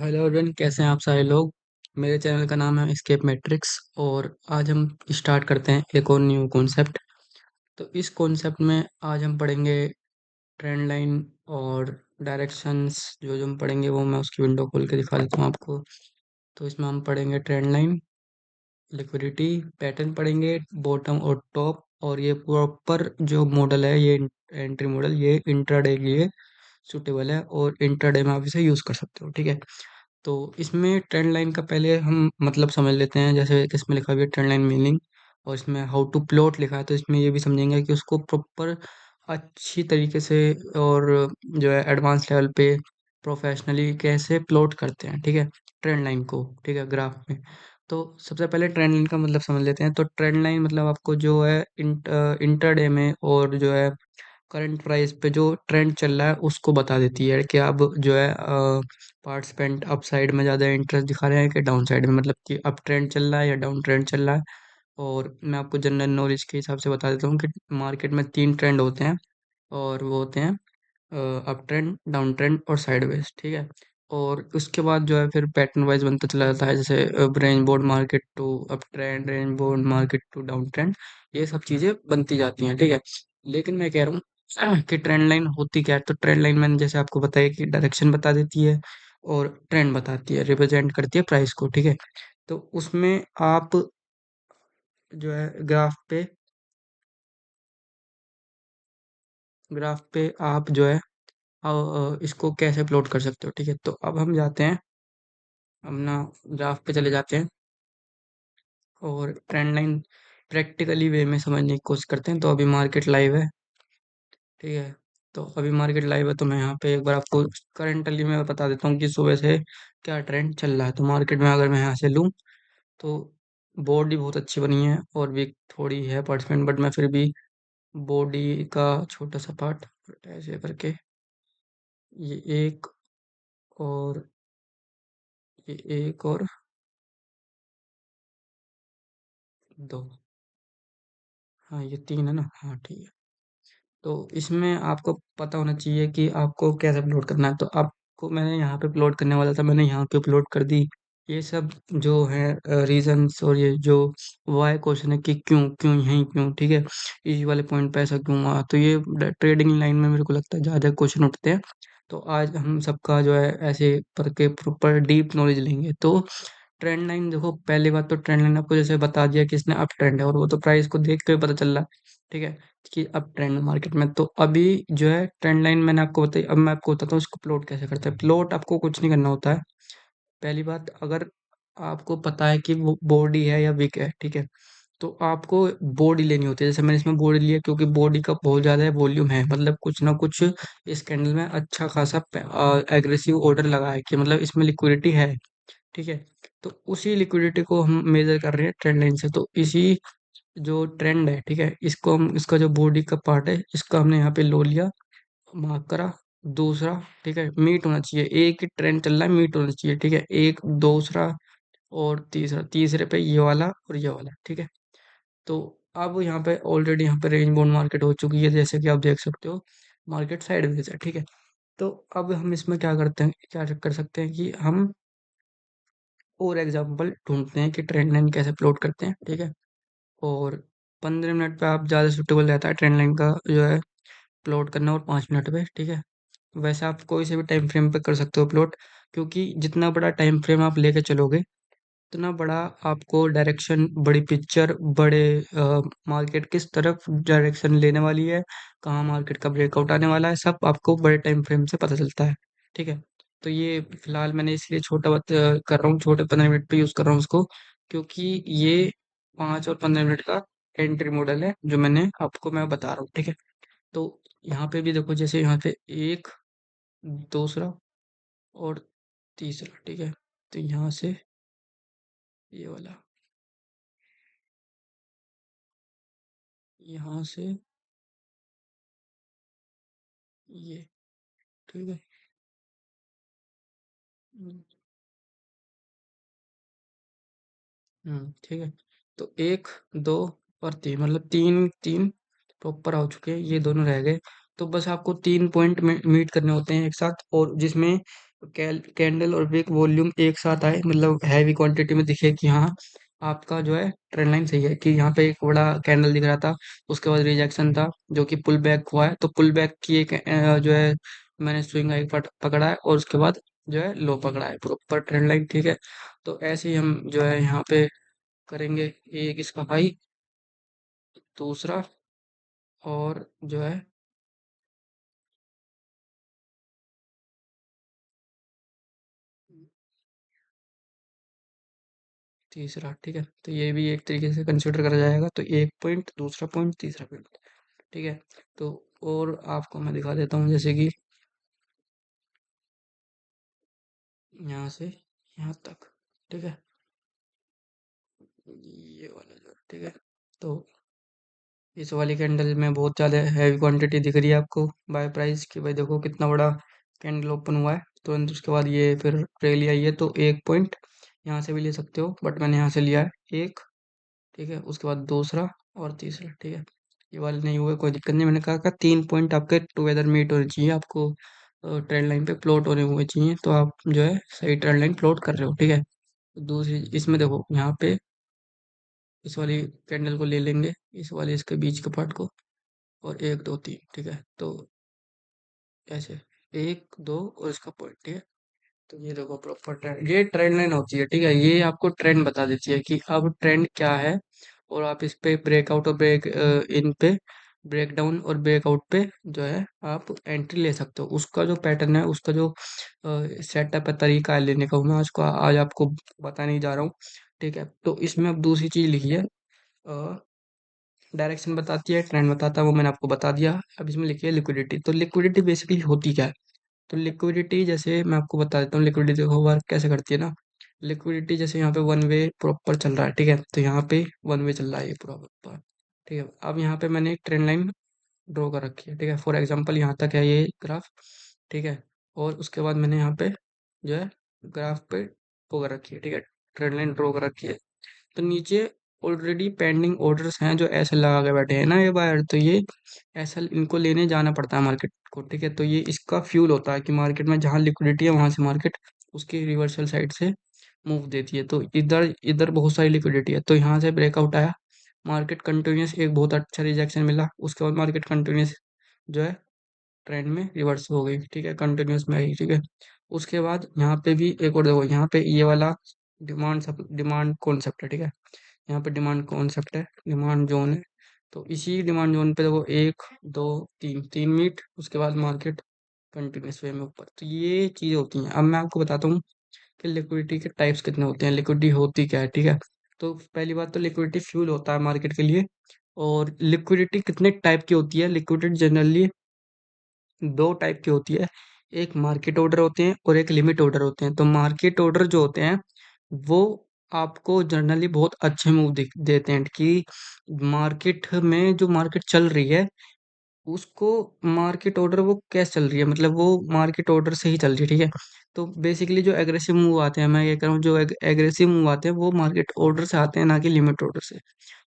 Hello everyone, कैसे हैं आप सारे लोग। मेरे चैनल का नाम है स्केप मैट्रिक्स और आज हम स्टार्ट करते हैं एक और न्यू कॉन्सेप्ट। तो इस कॉन्सेप्ट में आज हम पढ़ेंगे ट्रेंड लाइन और डायरेक्शंस। जो जो हम पढ़ेंगे वो मैं उसकी विंडो खोल के दिखा देता हूँ आपको। तो इसमें हम पढ़ेंगे ट्रेंड लाइन, लिक्विडिटी, पैटर्न पढ़ेंगे, बॉटम और टॉप। और ये प्रॉपर जो मॉडल है, ये एंट्री मॉडल, ये इंट्राडे के लिए सूटेबल है और इंट्राडे में आप इसे यूज़ कर सकते हो। ठीक है। तो इसमें ट्रेंड लाइन का पहले हम मतलब समझ लेते हैं। जैसे कि इसमें लिखा हुआ है ट्रेंड लाइन मीनिंग और इसमें हाउ टू प्लॉट लिखा है, तो इसमें ये भी समझेंगे कि उसको प्रॉपर अच्छी तरीके से और जो है एडवांस लेवल पे प्रोफेशनली कैसे प्लॉट करते हैं। ठीक है, ट्रेंड लाइन को। ठीक है, ग्राफ में। तो सबसे पहले ट्रेंड लाइन का मतलब समझ लेते हैं। तो ट्रेंड लाइन मतलब आपको जो है इंटरडे में और जो है करंट प्राइस पे जो ट्रेंड चल रहा है उसको बता देती है कि अब जो है पार्टिसिपेंट अप साइड में ज़्यादा इंटरेस्ट दिखा रहे हैं कि डाउन साइड में, मतलब कि अप ट्रेंड चल रहा है या डाउन ट्रेंड चल रहा है। और मैं आपको जनरल नॉलेज के हिसाब से बता देता हूँ कि मार्केट में 3 ट्रेंड होते हैं और वो होते हैं अप ट्रेंड, डाउन ट्रेंड और साइडवेज। ठीक है। और उसके बाद जो है फिर पैटर्न वाइज बनता चला जाता है, जैसे range bound market to up trend, range bound market to down trend. ये सब चीज़ें बनती जाती हैं। ठीक है। लेकिन मैं कह रहा हूँ कि ट्रेंड लाइन होती क्या है। तो ट्रेंड लाइन मैंने जैसे आपको बताया कि डायरेक्शन बता देती है और ट्रेंड बताती है, रिप्रेजेंट करती है प्राइस को। ठीक है। तो उसमें आप जो है ग्राफ पे आप जो है इसको कैसे प्लॉट कर सकते हो। ठीक है। तो अब हम जाते हैं अपना ग्राफ पे चले जाते हैं और ट्रेंड लाइन प्रैक्टिकली वे में समझने की कोशिश करते हैं। तो अभी मार्केट लाइव है। ठीक है। तो अभी मार्केट लाइव है, तो मैं यहाँ पे एक बार आपको करंटली मैं बता देता हूँ कि सुबह से क्या ट्रेंड चल रहा है। तो मार्केट में अगर मैं यहाँ से लूँ तो बॉडी बहुत अच्छी बनी है और वीक थोड़ी है पार्टिसिपेंट, बट मैं फिर भी बॉडी का छोटा सा पार्ट ऐसे करके, ये एक और ये एक और दो, हाँ ये तीन है ना, हाँ ठीक है। तो इसमें आपको पता होना चाहिए कि आपको कैसे अपलोड करना है। तो आपको मैंने यहाँ पे अपलोड करने वाला था, मैंने यहाँ पे अपलोड कर दी। ये सब जो है रीजंस और ये जो वाई क्वेश्चन है कि क्यों क्यों यहीं क्यों। ठीक है, इस वाले पॉइंट पे ऐसा क्यों हुआ। तो ये ट्रेडिंग लाइन में मेरे को लगता है ज़्यादा क्वेश्चन उठते हैं। तो आज हम सबका जो है ऐसे करके प्रॉपर डीप नॉलेज लेंगे। तो ट्रेंड लाइन देखो, पहली बात तो ट्रेंड लाइन आपको जैसे बता दिया कि इसने अप ट्रेंड है और वो तो प्राइस को देख के पता चल रहा है। ठीक है, कि अप ट्रेंड मार्केट में। तो अभी जो है ट्रेंड लाइन मैंने आपको बताई, अब मैं आपको बताता हूँ इसको प्लॉट कैसे करते हैं। प्लॉट आपको कुछ नहीं करना होता है। पहली बात, अगर आपको पता है कि वो बॉडी है या विक है, ठीक है, तो आपको बॉडी लेनी होती है। जैसे मैंने इसमें बॉडी लिया क्योंकि बॉडी का बहुत ज़्यादा वॉल्यूम है, मतलब कुछ ना कुछ इस कैंडल में अच्छा खासा एग्रेसिव ऑर्डर लगा है कि मतलब इसमें लिक्विडिटी है। ठीक है। तो उसी लिक्विडिटी को हम मेजर कर रहे हैं ट्रेंड लाइन से। तो इसी जो ट्रेंड है, ठीक है, इसको हम, इसका जो बॉडी का पार्ट है इसका हमने यहाँ पे लो लिया, मार्क करा। दूसरा, ठीक है, मीट होना चाहिए, एक ही ट्रेंड चल रहा है, मीट होना चाहिए। ठीक है, एक, दूसरा और तीसरा, तीसरे पे ये वाला और ये वाला। ठीक है। तो अब यहाँ पे ऑलरेडी यहाँ पे रेंज बाउंड मार्केट हो चुकी है, जैसे कि आप देख सकते हो मार्केट साइडवेज है। ठीक है। तो अब हम इसमें क्या करते हैं, क्या कर सकते हैं कि हम और एग्जांपल ढूंढते हैं कि ट्रेंड लाइन कैसे प्लॉट करते हैं। ठीक है। और 15 मिनट पे आप ज़्यादा सूटेबल रहता है ट्रेंड लाइन का जो है प्लॉट करना, और 5 मिनट पे। ठीक है। वैसे आप कोई से भी टाइम फ्रेम पे कर सकते हो प्लॉट, क्योंकि जितना बड़ा टाइम फ्रेम आप लेके चलोगे उतना बड़ा आपको डायरेक्शन, बड़ी पिक्चर, बड़े मार्केट किस तरफ डायरेक्शन लेने वाली है, कहाँ मार्केट का ब्रेकआउट आने वाला है, सब आपको बड़े टाइम फ्रेम से पता चलता है। ठीक है। तो ये फिलहाल मैंने इसलिए छोटा कर रहा हूँ, छोटे 15 मिनट पे यूज़ कर रहा हूँ उसको, क्योंकि ये 5 और 15 मिनट का एंट्री मॉडल है जो मैंने आपको मैं बता रहा हूँ। ठीक है। तो यहाँ पे भी देखो, जैसे यहाँ पे एक, दूसरा और तीसरा। ठीक है। तो यहाँ से ये वाला, यहाँ से ये। ठीक है। हम्म, ठीक है। तो एक, दो और तीन, मतलब तीन तीन प्रॉपर हो चुके हैं, ये दोनों रह गए। तो बस आपको 3 पॉइंट मीट करने होते हैं एक साथ, और जिसमें कैंडल और विक वॉल्यूम एक साथ आए, मतलब हैवी क्वांटिटी में दिखे कि हाँ आपका जो है ट्रेंड लाइन सही है, कि यहाँ पे एक बड़ा कैंडल दिख रहा था, उसके बाद रिजेक्शन था जो कि पुल बैक हुआ है, तो पुल बैक की एक जो है मैंने स्विंग हाई पकड़ा है, और उसके बाद जो है लो पकड़ा है, प्रॉपर ट्रेंड लाइन, ठीक है। तो ऐसे ही हम जो है यहाँ पे करेंगे, एक इसका हाई, दूसरा, और जो है तीसरा, ठीक है। तो ये भी एक तरीके से कंसिडर करा जाएगा, तो एक पॉइंट, दूसरा पॉइंट, तीसरा पॉइंट, ठीक है। तो और आपको मैं दिखा देता हूँ, जैसे कि यहाँ से यहाँ तक, ठीक है, ये वाला जो, ठीक है। तो इस वाली कैंडल में बहुत ज़्यादा हैवी क्वांटिटी दिख रही है आपको बाय प्राइस, कि भाई देखो कितना बड़ा कैंडल ओपन हुआ है तुरंत, उसके बाद ये फिर रैली आई है, तो एक पॉइंट यहाँ से भी ले सकते हो, बट मैंने यहाँ से लिया है एक, ठीक है। उसके बाद दूसरा और तीसरा, ठीक है। ये वाले नहीं हुए, कोई दिक्कत नहीं, मैंने कहा 3 पॉइंट आपके टुगेदर मीट होने चाहिए, आपको ट्रेंड लाइन पे प्लॉट होने हुए चाहिए, तो आप जो है सही ट्रेंड लाइन प्लॉट कर रहे हो, ठीक है। दूसरी इसमें देखो, यहाँ पे इस वाली कैंडल को ले लेंगे, इस वाले इसके बीच के पार्ट को, और एक दो तीन, ठीक है। तो ऐसे एक दो और इसका पॉइंट, ठीक है। तो ये देखो प्रॉपर ट्रेंड, ये ट्रेंड लाइन होती है, ठीक है। ये आपको ट्रेंड बता देती है कि अब ट्रेंड क्या है, और आप इस पे ब्रेकआउट और ब्रेक इन पे, ब्रेक डाउन और ब्रेकआउट पे जो है आप एंट्री ले सकते हो। उसका जो पैटर्न है, उसका जो सेटअप है, तरीका है लेने का, वो मैं आज आपको बताने जा रहा हूँ, ठीक है। तो इसमें अब दूसरी चीज लिखी है, डायरेक्शन बताती है, ट्रेंड बताता है, वो मैंने आपको बता दिया। अब इसमें लिखी है लिक्विडिटी। तो लिक्विडिटी बेसिकली होती क्या है? तो लिक्विडिटी, जैसे मैं आपको बता देता हूँ लिक्विडिटी को वर्क कैसे करती है ना। लिक्विडिटी जैसे यहाँ पे वन वे प्रॉपर चल रहा है, ठीक है, तो यहाँ पे वन वे चल रहा है ये प्रॉपर, ठीक है। अब यहाँ पे मैंने एक ट्रेंड लाइन ड्रॉ कर रखी है, ठीक है, फॉर एग्जांपल यहाँ तक है ये ग्राफ, ठीक है। और उसके बाद मैंने यहाँ पे जो है ग्राफ पे वो कर रखी है, ठीक है, ट्रेंड लाइन ड्रॉ कर रखी है। तो नीचे ऑलरेडी पेंडिंग ऑर्डर्स हैं जो ऐसे लगा के बैठे हैं ना ये बायर, तो ये ऐसा इनको लेने जाना पड़ता है मार्केट को, ठीक है। तो ये इसका फ्यूल होता है कि मार्केट में जहाँ लिक्विडिटी है वहां से मार्केट उसकी रिवर्सल साइड से मूव देती है। तो इधर इधर बहुत सारी लिक्विडिटी है, तो यहाँ से ब्रेकआउट आया, मार्केट कंटिन्यूस, एक बहुत अच्छा रिजेक्शन मिला, उसके बाद मार्केट कंटिन्यूस जो है ट्रेंड में रिवर्स हो गई, ठीक है, कंटिन्यूस में आई, ठीक है। उसके बाद यहाँ पे भी एक और देखो, यहाँ पे ये वाला डिमांड कॉन्सेप्ट है, ठीक है। यहाँ पे डिमांड कॉन्सेप्ट है, डिमांड जोन है। तो इसी डिमांड जोन पे देखो, एक दो तीन, तीन मीट, उसके बाद मार्केट कंटिन्यूस वे में ऊपर, तो ये चीज़ होती हैं। अब मैं आपको बताता हूँ कि लिक्विडिटी के टाइप्स कितने होते हैं, लिक्विडिटी होती क्या है, ठीक है। तो पहली बात तो लिक्विडिटी फ्यूल होता है मार्केट के लिए। और लिक्विडिटी कितने टाइप की होती है? लिक्विडिटी जनरली दो टाइप की होती है, एक मार्केट ऑर्डर होते हैं और एक लिमिट ऑर्डर होते हैं। तो मार्केट ऑर्डर जो होते हैं वो आपको जनरली बहुत अच्छे मूव देते हैं, कि मार्केट में जो मार्केट चल रही है उसको, मार्केट ऑर्डर वो कैसे चल रही है, मतलब वो मार्केट ऑर्डर से ही चल रही है, ठीक है। तो बेसिकली जो एग्रेसिव मूव आते हैं, मैं ये कह रहा हूँ, जो एग्रेसिव मूव आते हैं वो मार्केट ऑर्डर से आते हैं, ना कि लिमिट ऑर्डर से।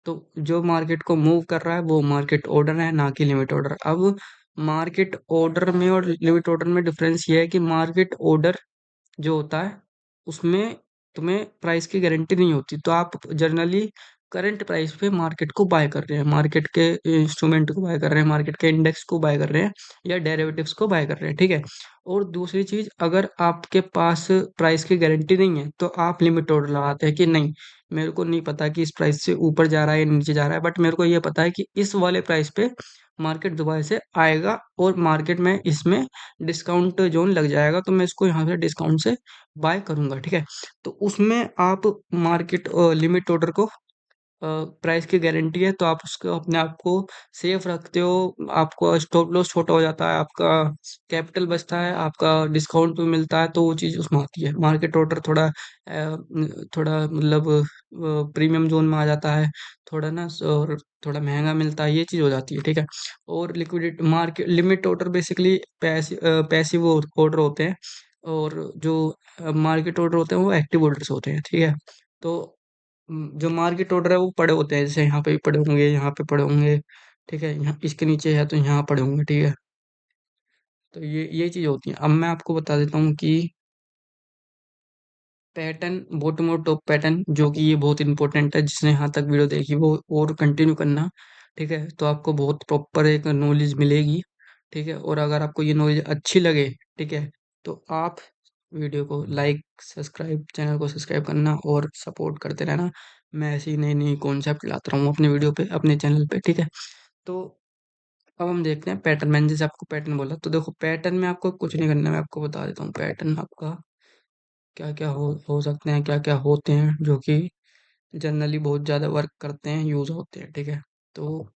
तो जो मार्केट को मूव कर रहा है वो मार्केट ऑर्डर है, ना कि लिमिट ऑर्डर। अब मार्केट ऑर्डर में और लिमिट ऑर्डर में डिफरेंस ये है कि मार्केट ऑर्डर जो होता है उसमें तुम्हें प्राइस की गारंटी नहीं होती, तो आप जनरली करंट प्राइस पे मार्केट को बाय कर रहे हैं, मार्केट के इंस्ट्रूमेंट को बाय कर रहे हैं, मार्केट के इंडेक्स को बाय कर रहे हैं, या डेरिवेटिव्स को बाय कर रहे हैं, ठीक है। और दूसरी चीज, अगर आपके पास प्राइस की गारंटी नहीं है तो आप लिमिट ऑर्डर लगाते हैं कि नहीं, मेरे को नहीं पता कि इस प्राइस से ऊपर जा रहा है या नीचे जा रहा है, बट मेरे को ये पता है कि इस वाले प्राइस पे मार्केट दोबारा से आएगा, और मार्केट में इसमें डिस्काउंट जोन लग जाएगा, तो मैं इसको यहाँ से डिस्काउंट से बाय करूंगा, ठीक है। तो उसमें आप मार्केट लिमिट ऑर्डर को प्राइस की गारंटी है तो आप उसको अपने आप को सेफ रखते हो, आपको स्टॉप लॉस छोटा हो जाता है, आपका कैपिटल बचता है, आपका डिस्काउंट भी मिलता है, तो वो चीज़ उसमें आती है। मार्केट ऑर्डर थोड़ा थोड़ा मतलब प्रीमियम जोन में आ जाता है, थोड़ा ना, और थोड़ा महंगा मिलता है, ये चीज़ हो जाती है, ठीक है। और liquidity market limit order basically passive order होते हैं, और जो मार्केट ऑर्डर होते हैं वो एक्टिव ऑर्डर्स होते हैं, ठीक है। तो जो मार्केट ऑर्डर है वो पड़े होते हैं, जैसे यहाँ पे भी पड़े होंगे, यहाँ पे पड़े होंगे, ठीक है, यहाँ इसके नीचे है तो यहाँ पड़े होंगे, ठीक है। तो ये चीज़ होती है। अब मैं आपको बता देता हूँ कि पैटर्न, बॉटम और टॉप पैटर्न, जो कि ये बहुत इंपॉर्टेंट है, जिसने यहाँ तक वीडियो देखी वो और कंटिन्यू करना। ठीक है, तो आपको बहुत प्रॉपर एक नॉलेज मिलेगी। ठीक है, और अगर आपको ये नॉलेज अच्छी लगे, ठीक है, तो आप वीडियो को लाइक, सब्सक्राइब, चैनल को सब्सक्राइब करना और सपोर्ट करते रहना। मैं ऐसी नई नई कॉन्सेप्ट लाता रहूँ अपने वीडियो पे, अपने चैनल पे। ठीक है, तो अब हम देखते हैं पैटर्न। मैंने जैसे आपको पैटर्न बोला, तो देखो पैटर्न में आपको कुछ नहीं करना है, मैं आपको बता देता हूँ पैटर्न आपका क्या क्या हो सकते हैं, क्या क्या होते हैं, जो कि जनरली बहुत ज़्यादा वर्क करते हैं, यूज़ होते हैं। ठीक है, तो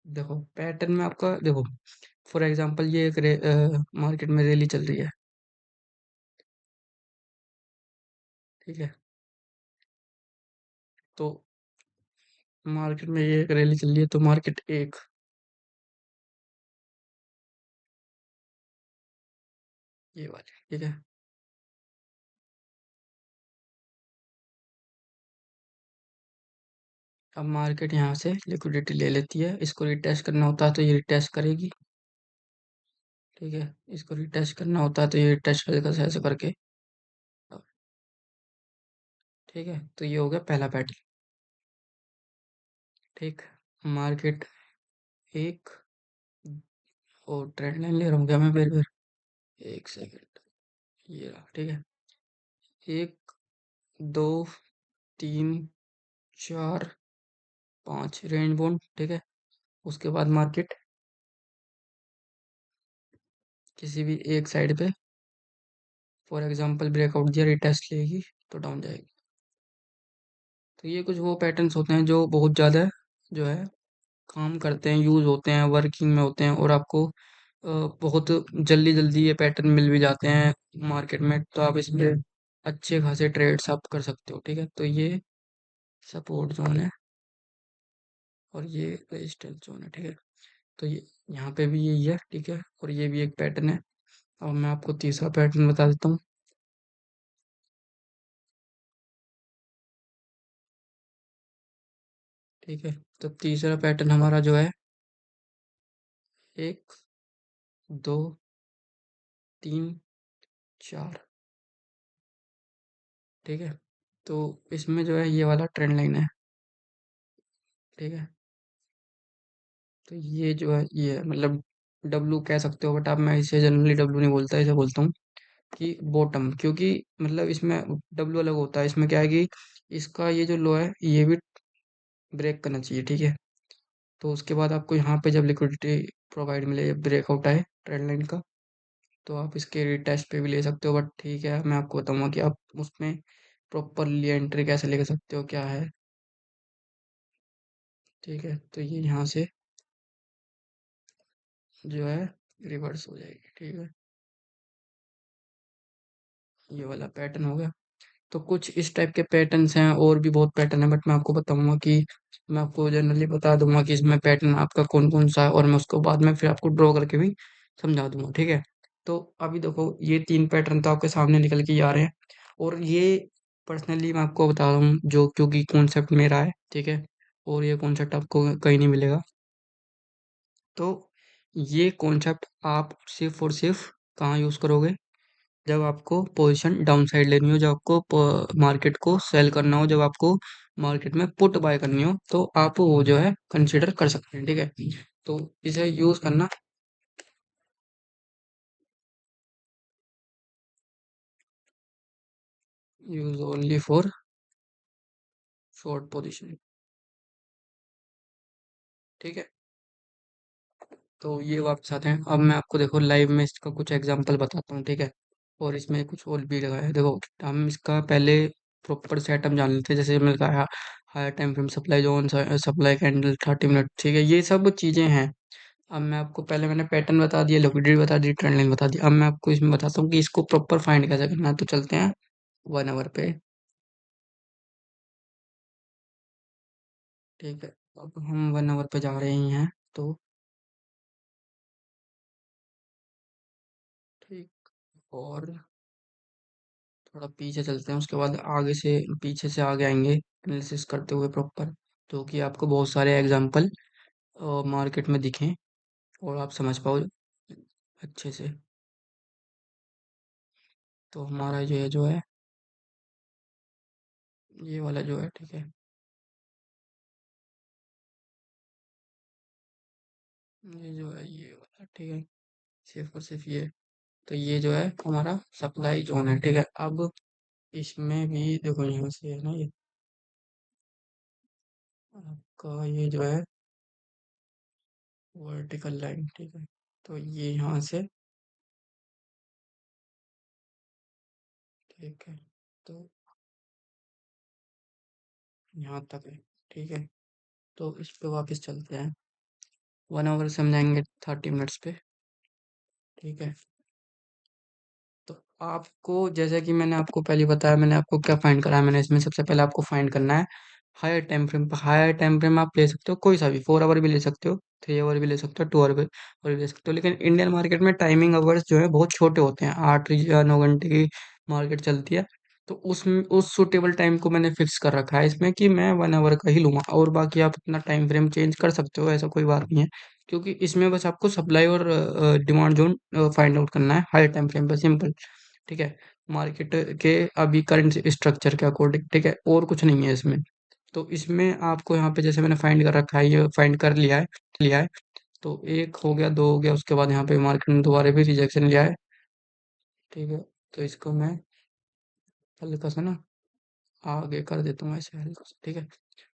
देखो पैटर्न में आपका देखो, फॉर एग्जांपल ये एक मार्केट में रैली चल रही है। ठीक है, तो मार्केट में ये एक रैली चल रही है, तो मार्केट एक, ये वाली। ठीक है, अब मार्केट यहाँ से लिक्विडिटी ले लेती है, इसको रिटेस्ट करना होता है तो ये रिटेस्ट करेगी। ठीक है, इसको रिटेस्ट करना होता है तो ये रिटेस्ट करेगा ऐसे करके। ठीक है, तो ये हो गया पहला पैटर्न। ठीक, मार्केट एक, और ट्रेंड लाइन ले रहा हूँ क्या मैं, फिर एक सेकेंड, ये रहा। ठीक है, एक, दो, तीन, चार, पाँच, रेंज बॉन्ड। ठीक है, उसके बाद मार्केट किसी भी एक साइड पे फॉर एग्जांपल ब्रेकआउट दिया, रिटेस्ट लेगी तो डाउन जाएगी। तो ये कुछ वो पैटर्न्स होते हैं जो बहुत ज़्यादा जो है काम करते हैं, यूज़ होते हैं, वर्किंग में होते हैं, और आपको बहुत जल्दी जल्दी ये पैटर्न मिल भी जाते हैं मार्केट में, तो आप इसमें अच्छे खासे ट्रेड्स आप कर सकते हो। ठीक है, तो ये सपोर्ट जोन है और ये रेजिस्टेंस जोन है। ठीक है, तो ये यहाँ पे भी यही है। ठीक है, और ये भी एक पैटर्न है। अब मैं आपको तीसरा पैटर्न बता देता हूँ। ठीक है, तो तीसरा पैटर्न हमारा जो है, एक, दो, तीन, चार। ठीक है, तो इसमें जो है ये वाला ट्रेंड लाइन है। ठीक है, तो ये जो है ये मतलब डब्लू कह सकते हो, बट आप, मैं इसे जनरली डब्लू नहीं बोलता, इसे बोलता हूँ कि बॉटम, क्योंकि मतलब इसमें डब्लू अलग होता है। इसमें क्या है कि इसका ये जो लो है ये भी ब्रेक करना चाहिए। ठीक है, तो उसके बाद आपको यहाँ पे जब लिक्विडिटी प्रोवाइड मिले, ब्रेकआउट आए ट्रेंड लाइन का, तो आप इसके रिटेस्ट पे भी ले सकते हो। बट ठीक है, मैं आपको बताऊंगा कि आप उसमें प्रॉपरली एंट्री कैसे ले सकते हो, क्या है। ठीक है, तो ये यहाँ से जो है रिवर्स हो जाएगी। ठीक है, ये वाला पैटर्न हो गया। तो कुछ इस टाइप के पैटर्न्स हैं, और भी बहुत पैटर्न है, बट मैं आपको बताऊंगा कि मैं आपको जनरली बता दूंगा कि इसमें पैटर्न आपका कौन कौन सा है, और मैं उसको बाद में फिर आपको ड्रॉ करके भी समझा दूंगा। ठीक है, तो अभी देखो ये तीन पैटर्न तो आपके सामने निकल के ही आ रहे हैं, और ये पर्सनली मैं आपको बता रहा हूँ जो, क्योंकि कॉन्सेप्ट मेरा है। ठीक है, और ये कॉन्सेप्ट आपको कहीं नहीं मिलेगा। तो ये कॉन्सेप्ट आप सिर्फ और सिर्फ कहाँ यूज़ करोगे, जब आपको पोजीशन डाउन साइड लेनी हो, जब आपको मार्केट को सेल करना हो, जब आपको मार्केट में पुट बाय करनी हो, तो आप वो जो है कंसीडर कर सकते हैं। ठीक है, तो इसे यूज करना, use only for short position. ठीक है, तो ये वो आपके साथ हैं। अब मैं आपको देखो लाइव में इसका कुछ एग्जांपल बताता हूँ। ठीक है, और इसमें कुछ और भी लगा है। देखो हम इसका पहले प्रॉपर सेटअप जान लेते हैं, जैसे मैंने कहा higher time frame, supply zone, supply candle, 30 minute. ठीक है, ये सब चीज़ें हैं। अब मैं आपको, पहले मैंने पैटर्न बता दिया, लिक्विडिटी बता दी, ट्रेंड लाइन बता दी। अब मैं आपको इसमें बताता हूँ कि इसको प्रॉपर फाइंड कैसे करना है। तो चलते हैं 1 आवर पे। ठीक है, अब हम 1 आवर पे जा रहे हैं। तो ठीक, और थोड़ा पीछे चलते हैं, उसके बाद आगे से, पीछे से आगे आएंगे एनालिसिस करते हुए प्रॉपर, तो कि आपको बहुत सारे एग्जांपल मार्केट में दिखें और आप समझ पाओ अच्छे से। तो हमारा ये जो है, ये वाला जो है, ठीक है, ये जो है ये वाला, ठीक है, सिर्फ और सिर्फ ये। तो ये जो है हमारा सप्लाई जोन है, ठीक है। अब इसमें भी देखो यहाँ से है ना ये आपका ये जो है वर्टिकल लाइन, ठीक है। तो ये यहाँ से, ठीक है, तो यहाँ तक है, ठीक है। तो इस पे वापस चलते हैं। 1 आवर से हम जाएंगे 30 मिनट्स पे, ठीक है। तो आपको, जैसा कि मैंने आपको पहले बताया, मैंने आपको क्या फाइंड करा है, मैंने इसमें सबसे पहले आपको फाइंड करना है higher time frame. Higher time frame आप ले सकते हो कोई सा भी, 4 आवर भी ले सकते हो, 3 आवर भी ले सकते हो, 2 आवर भी ले सकते हो। लेकिन इंडियन मार्केट में टाइमिंग आवर्स जो है बहुत छोटे होते हैं, 8 या 9 घंटे की मार्केट चलती है। तो उस सुटेबल टाइम को मैंने फिक्स कर रखा है इसमें कि मैं 1 आवर का ही लूंगा, और बाकी आप अपना टाइम फ्रेम चेंज कर सकते हो, ऐसा कोई बात नहीं है। क्योंकि इसमें बस आपको सप्लाई और डिमांड जोन फाइंड आउट करना है हायर टाइम फ्रेम पर, सिंपल, ठीक है। मार्केट के अभी करंट स्ट्रक्चर के अकॉर्डिंग, ठीक है, और कुछ नहीं है इसमें। तो इसमें आपको यहाँ पे जैसे मैंने फाइंड कर रखा है, ये फाइंड कर लिया है। तो एक हो गया, दो हो गया, उसके बाद यहाँ पे मार्केट ने दोबारा भी रिजेक्शन लिया है, ठीक है। तो इसको मैं हल्का सा ना आगे कर देता हूँ ऐसे हल्का सा, ठीक है।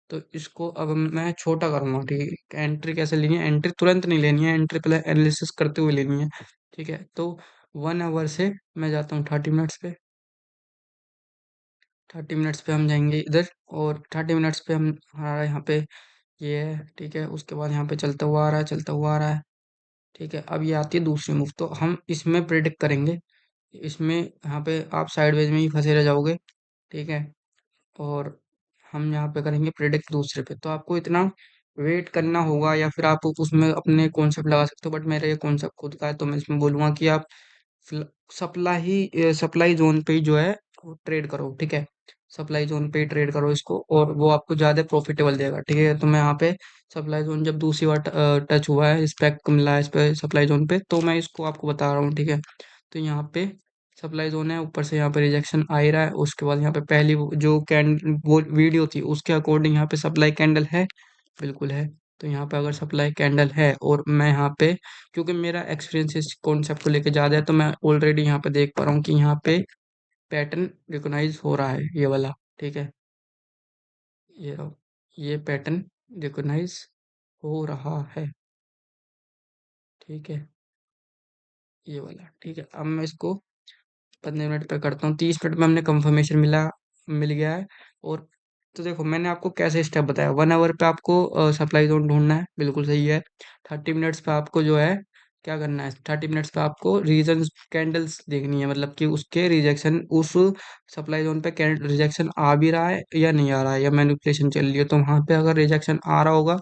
तो इसको अब मैं छोटा करूंगा, ठीक है। एंट्री कैसे लेनी है, एंट्री तुरंत नहीं लेनी है, एंट्री पहले एनालिसिस करते हुए लेनी है, ठीक है। तो 1 आवर से मैं जाता हूँ 30 मिनट्स पे। 30 मिनट्स पे हम जाएंगे इधर, और 30 मिनट्स पे हम, हमारा यहाँ पे ये है, ठीक है। उसके बाद यहाँ पे चलता हुआ आ रहा है, चलता हुआ आ रहा है, ठीक है। अब ये आती है दूसरी मूव, तो हम इसमें प्रेडिक्ट करेंगे। इसमें यहाँ पे आप साइडवेज में ही फंसे रह जाओगे, ठीक है। और हम यहाँ पे करेंगे प्रेडिक्ट दूसरे पे। तो आपको इतना वेट करना होगा, या फिर आप उसमें अपने कॉन्सेप्ट लगा सकते हो, बट मेरा ये कॉन्सेप्ट खुद का है, तो मैं इसमें बोलूँगा कि आप सप्लाई जोन पे ही जो है वो ट्रेड करो, ठीक है। सप्लाई जोन पे ही ट्रेड करो इसको, और वो आपको ज़्यादा प्रॉफिटेबल देगा, ठीक है। तो मैं यहाँ पे सप्लाई जोन जब दूसरी बार टच हुआ है, स्पेक मिला है इस पे सप्लाई जोन पे, तो मैं इसको आपको बता रहा हूँ, ठीक है। तो यहाँ पे सप्लाई जोन है, ऊपर से यहाँ पे रिजेक्शन आ ही रहा है। उसके बाद यहाँ पे पहली जो वो वीडियो थी उसके अकॉर्डिंग यहाँ पे सप्लाई कैंडल है, बिल्कुल है। तो यहाँ पे अगर सप्लाई कैंडल है, और मैं यहाँ पे, क्योंकि मेरा एक्सपीरियंस इस कॉन्सेप्ट को लेके ज़्यादा है, तो मैं ऑलरेडी यहाँ पे देख पा रहा हूँ कि यहाँ पे पैटर्न रिकॉग्नाइज हो रहा है, ये वाला, ठीक है। ये रहो, ये पैटर्न रिकॉग्नाइज हो रहा है, ठीक है, ये वाला, ठीक है। अब मैं इसको 15 मिनट पे करता हूँ, 30 मिनट में हमने कंफर्मेशन मिल गया है। और तो देखो मैंने आपको कैसे स्टेप बताया, 1 आवर पे आपको सप्लाई जोन ढूंढना है, बिल्कुल सही है। 30 मिनट्स पे आपको जो है क्या करना है, 30 मिनट्स पे आपको रीजन कैंडल्स देखनी है, मतलब कि उसके रिजेक्शन, उस सप्लाई जोन पे रिजेक्शन आ भी रहा है या नहीं आ रहा है, या मैनिपुलेशन चल रही है। तो वहां पे अगर रिजेक्शन आ रहा होगा,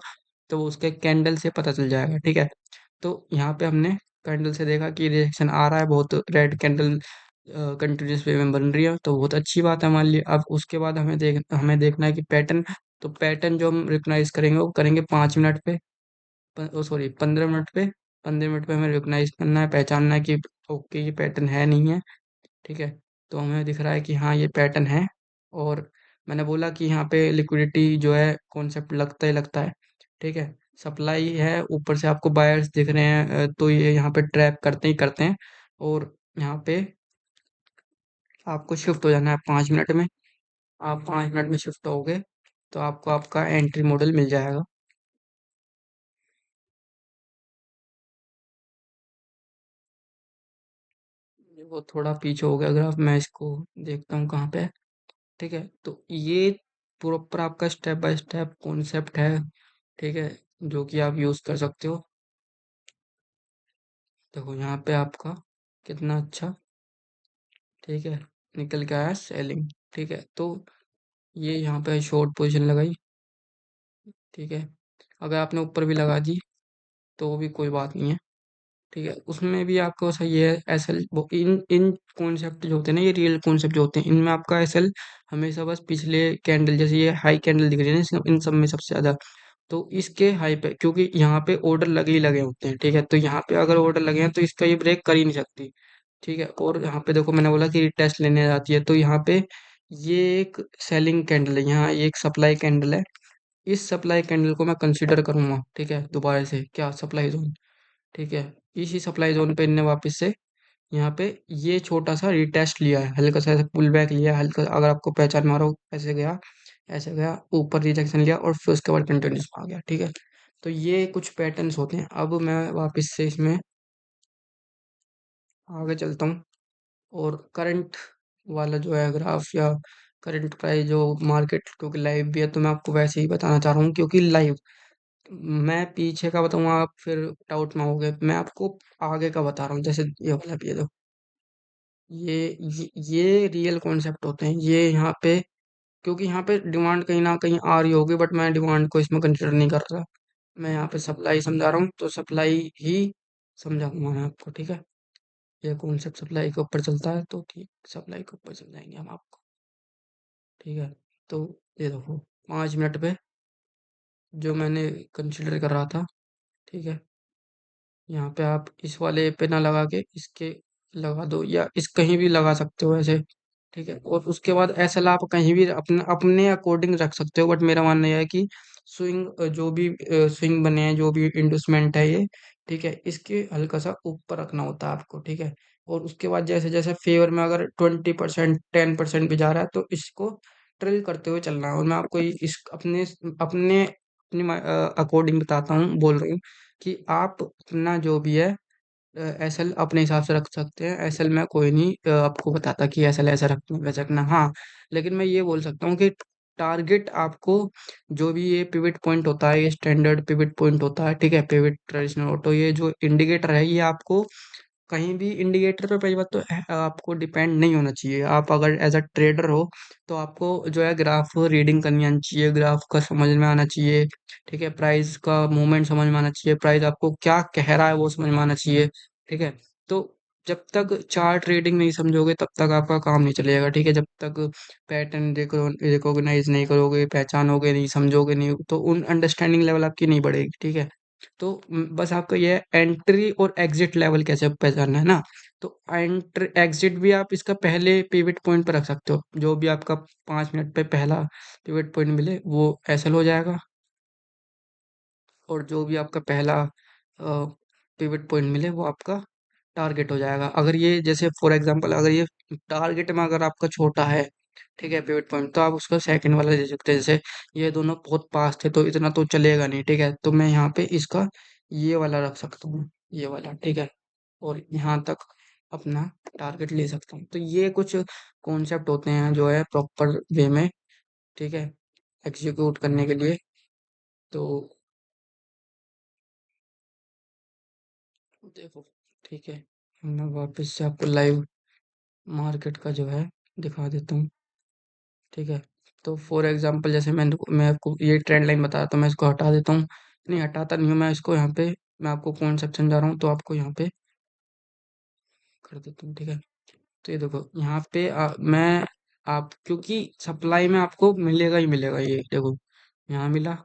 तो वो उसके कैंडल से पता चल जाएगा, ठीक है। तो यहाँ पे हमने कैंडल से देखा कि रिजेक्शन आ रहा है, बहुत रेड कैंडल कंटिन्यूस वे में बन रही है, तो बहुत अच्छी बात है हमारे लिए। अब उसके बाद हमें देखना है कि पैटर्न, तो पैटर्न जो हम रिकॉग्नाइज करेंगे वो करेंगे 5 मिनट पे, सॉरी 15 मिनट पे। 15 मिनट पे हमें रिकॉग्नाइज करना है, पहचानना है कि ओके ये पैटर्न है नहीं है, ठीक है। तो हमें दिख रहा है कि हाँ ये पैटर्न है। और मैंने बोला कि यहाँ पे लिक्विडिटी जो है कॉन्सेप्ट लगता ही लगता है, ठीक है। सप्लाई है, ऊपर से आपको बायर्स दिख रहे हैं, तो ये यहाँ पे ट्रैप करते ही करते हैं। और यहाँ पे आपको शिफ्ट हो जाना है 5 मिनट में। आप 5 मिनट में शिफ्ट होगे, तो आपको आपका एंट्री मॉडल मिल जाएगा। वो थोड़ा पीछे हो गया ग्राफ, मैं इसको देखता हूँ कहाँ पे है, ठीक है। तो ये प्रॉपर आपका स्टेप बाय स्टेप कॉन्सेप्ट है, ठीक है, जो कि आप यूज़ कर सकते हो। देखो यहाँ पे आपका कितना अच्छा, ठीक है, निकल के आया सेलिंग, ठीक है। तो ये यहाँ पे शॉर्ट पोजीशन लगाई, ठीक है। अगर आपने ऊपर भी लगा दी तो भी कोई बात नहीं है, ठीक है। उसमें भी आपको सही है, एसएल, वो इन इन कॉन्सेप्ट जो होते हैं ना, ये रियल कॉन्सेप्ट जो होते हैं, इनमें आपका एसएल हमेशा बस पिछले कैंडल, जैसे ये हाई कैंडल दिख रही है ना इन सब में सबसे ज्यादा, तो इसके हाई पे, क्योंकि यहाँ पे ऑर्डर लगे ही लगे होते हैं, ठीक है। तो यहाँ पे अगर ऑर्डर लगे हैं तो इसका ये ब्रेक कर ही नहीं सकती। ठीक है, और यहाँ पे देखो मैंने बोला कि टेस्ट लेने जाती है, तो यहाँ पे ये एक सेलिंग कैंडल है, यहाँ ये एक सप्लाई कैंडल है। इस सप्लाई कैंडल को मैं कंसीडर करूंगा, ठीक है, दोबारा से क्या सप्लाई जोन, ठीक है। इसी सप्लाई जोन पे इनने वापस से यहाँ पे ये छोटा सा रिटेस्ट लिया है, हल्का सा पुल बैक लिया है, हल्का, अगर आपको पहचान मारो, ऐसे गया, ऊपर रिजेक्शन लिया और फिर उसके बाद कंटिन्यूस आ गया, ठीक है। तो ये कुछ पैटर्न्स होते हैं। अब मैं वापस से इसमें आगे चलता हूँ, और करंट वाला जो है ग्राफ, या करंट प्राइस जो मार्केट, क्योंकि लाइव भी है तो मैं आपको वैसे ही बताना चाह रहा हूँ, क्योंकि लाइव मैं पीछे का बताऊंगा आप फिर डाउट में हो गए, मैं आपको आगे का बता रहा हूँ। जैसे ये वाला भी है, देखो ये रियल कॉन्सेप्ट होते हैं ये यहाँ पे, क्योंकि यहाँ पे डिमांड कहीं ना कहीं आ रही होगी, बट मैं डिमांड को इसमें कंसिडर नहीं कर रहा। मैं यहाँ पे सप्लाई समझा रहा हूँ, तो सप्लाई ही समझाऊंगा मैं आपको, ठीक है। ये कॉन्सेप्ट सप्लाई के ऊपर चलता है, तो ठीक, सप्लाई के ऊपर समझाएंगे हम आपको, ठीक है। तो ये देखो 5 मिनट पे जो मैंने कंसिडर कर रहा था, ठीक है, यहाँ पे आप इस वाले पे ना लगा के इसके लगा दो, या इस कहीं भी लगा सकते हो ऐसे, ठीक है। और उसके बाद एसएल आप कहीं भी अपने अपने अकॉर्डिंग रख सकते हो, बट मेरा मानना यह है कि स्विंग जो भी स्विंग बने हैं, जो भी इंडस्टमेंट है ये, ठीक है, इसके हल्का सा ऊपर रखना होता है आपको, ठीक है। और उसके बाद जैसे जैसे फेवर में अगर 20%, 10% भी जा रहा है, तो इसको ट्रिल करते हुए चलना है। और मैं आपको इस अपने अपने अपने अकॉर्डिंग बताता हूँ, बोल रहा हूँ कि आप अपना जो भी है एसएल अपने हिसाब से रख सकते हैं। एसएल में कोई नहीं आपको बताता कि एसएल ऐसा रखना वैसा रखना, हाँ। लेकिन मैं ये बोल सकता हूँ कि टारगेट आपको, जो भी ये पिवट पॉइंट होता है, ये स्टैंडर्ड पिवट पॉइंट होता है, ठीक है, पिवट ट्रेडिशनल ऑटो, ये जो इंडिकेटर है ये आपको कहीं भी इंडिकेटर पे पहली बात तो आपको डिपेंड नहीं होना चाहिए। आप अगर एज अ ट्रेडर हो, तो आपको जो है ग्राफ रीडिंग करनी आनी चाहिए, ग्राफ का समझ में आना चाहिए, ठीक है, प्राइस का मूवमेंट समझ में आना चाहिए, प्राइस आपको क्या कह रहा है वो समझ में आना चाहिए, ठीक है। तो जब तक चार्ट रीडिंग नहीं समझोगे तब तक आपका काम नहीं चलेगा, ठीक है। जब तक पैटर्न रिकॉग्नाइज नहीं करोगे, पहचानोगे नहीं, समझोगे नहीं, तो उन अंडरस्टैंडिंग लेवल आपकी नहीं बढ़ेगी, ठीक है। तो बस आपका ये एंट्री और एग्जिट लेवल कैसे पहचानना है ना। तो एंट्री एग्जिट भी आप इसका पहले पिवट पॉइंट पर रख सकते हो, जो भी आपका 5 मिनट पे पहला पिवट पॉइंट मिले वो एसएल हो जाएगा, और जो भी आपका पहला पिवट पॉइंट मिले वो आपका टारगेट हो जाएगा। अगर ये जैसे फॉर एग्जांपल अगर ये टारगेट में अगर आपका छोटा है, ठीक है, पिवट पॉइंट, तो आप उसका सेकंड वाला दे सकते हैं। जैसे ये दोनों बहुत पास थे तो इतना तो चलेगा नहीं, ठीक है, तो मैं यहाँ पे इसका ये वाला रख सकता हूँ, ये वाला, ठीक है, और यहाँ तक अपना टारगेट ले सकता हूँ। तो ये कुछ कॉन्सेप्ट होते हैं जो है प्रॉपर वे में, ठीक है, एग्जीक्यूट करने के लिए। तो देखो, ठीक है, मैं वापस से आपको लाइव मार्केट का जो है दिखा देता हूँ, ठीक है। तो फॉर एग्जांपल जैसे मैं आपको ये ट्रेंड लाइन बताया, तो मैं इसको हटा देता हूँ, नहीं हटाता नहीं हूँ मैं इसको, यहाँ पे मैं आपको कॉन्सेप्ट समझा रहा हूँ, तो आपको यहाँ पे कर देता हूँ, ठीक है। तो ये देखो यहाँ पे मैं आप, क्योंकि सप्लाई में आपको मिलेगा ही मिलेगा, ये देखो यहाँ मिला,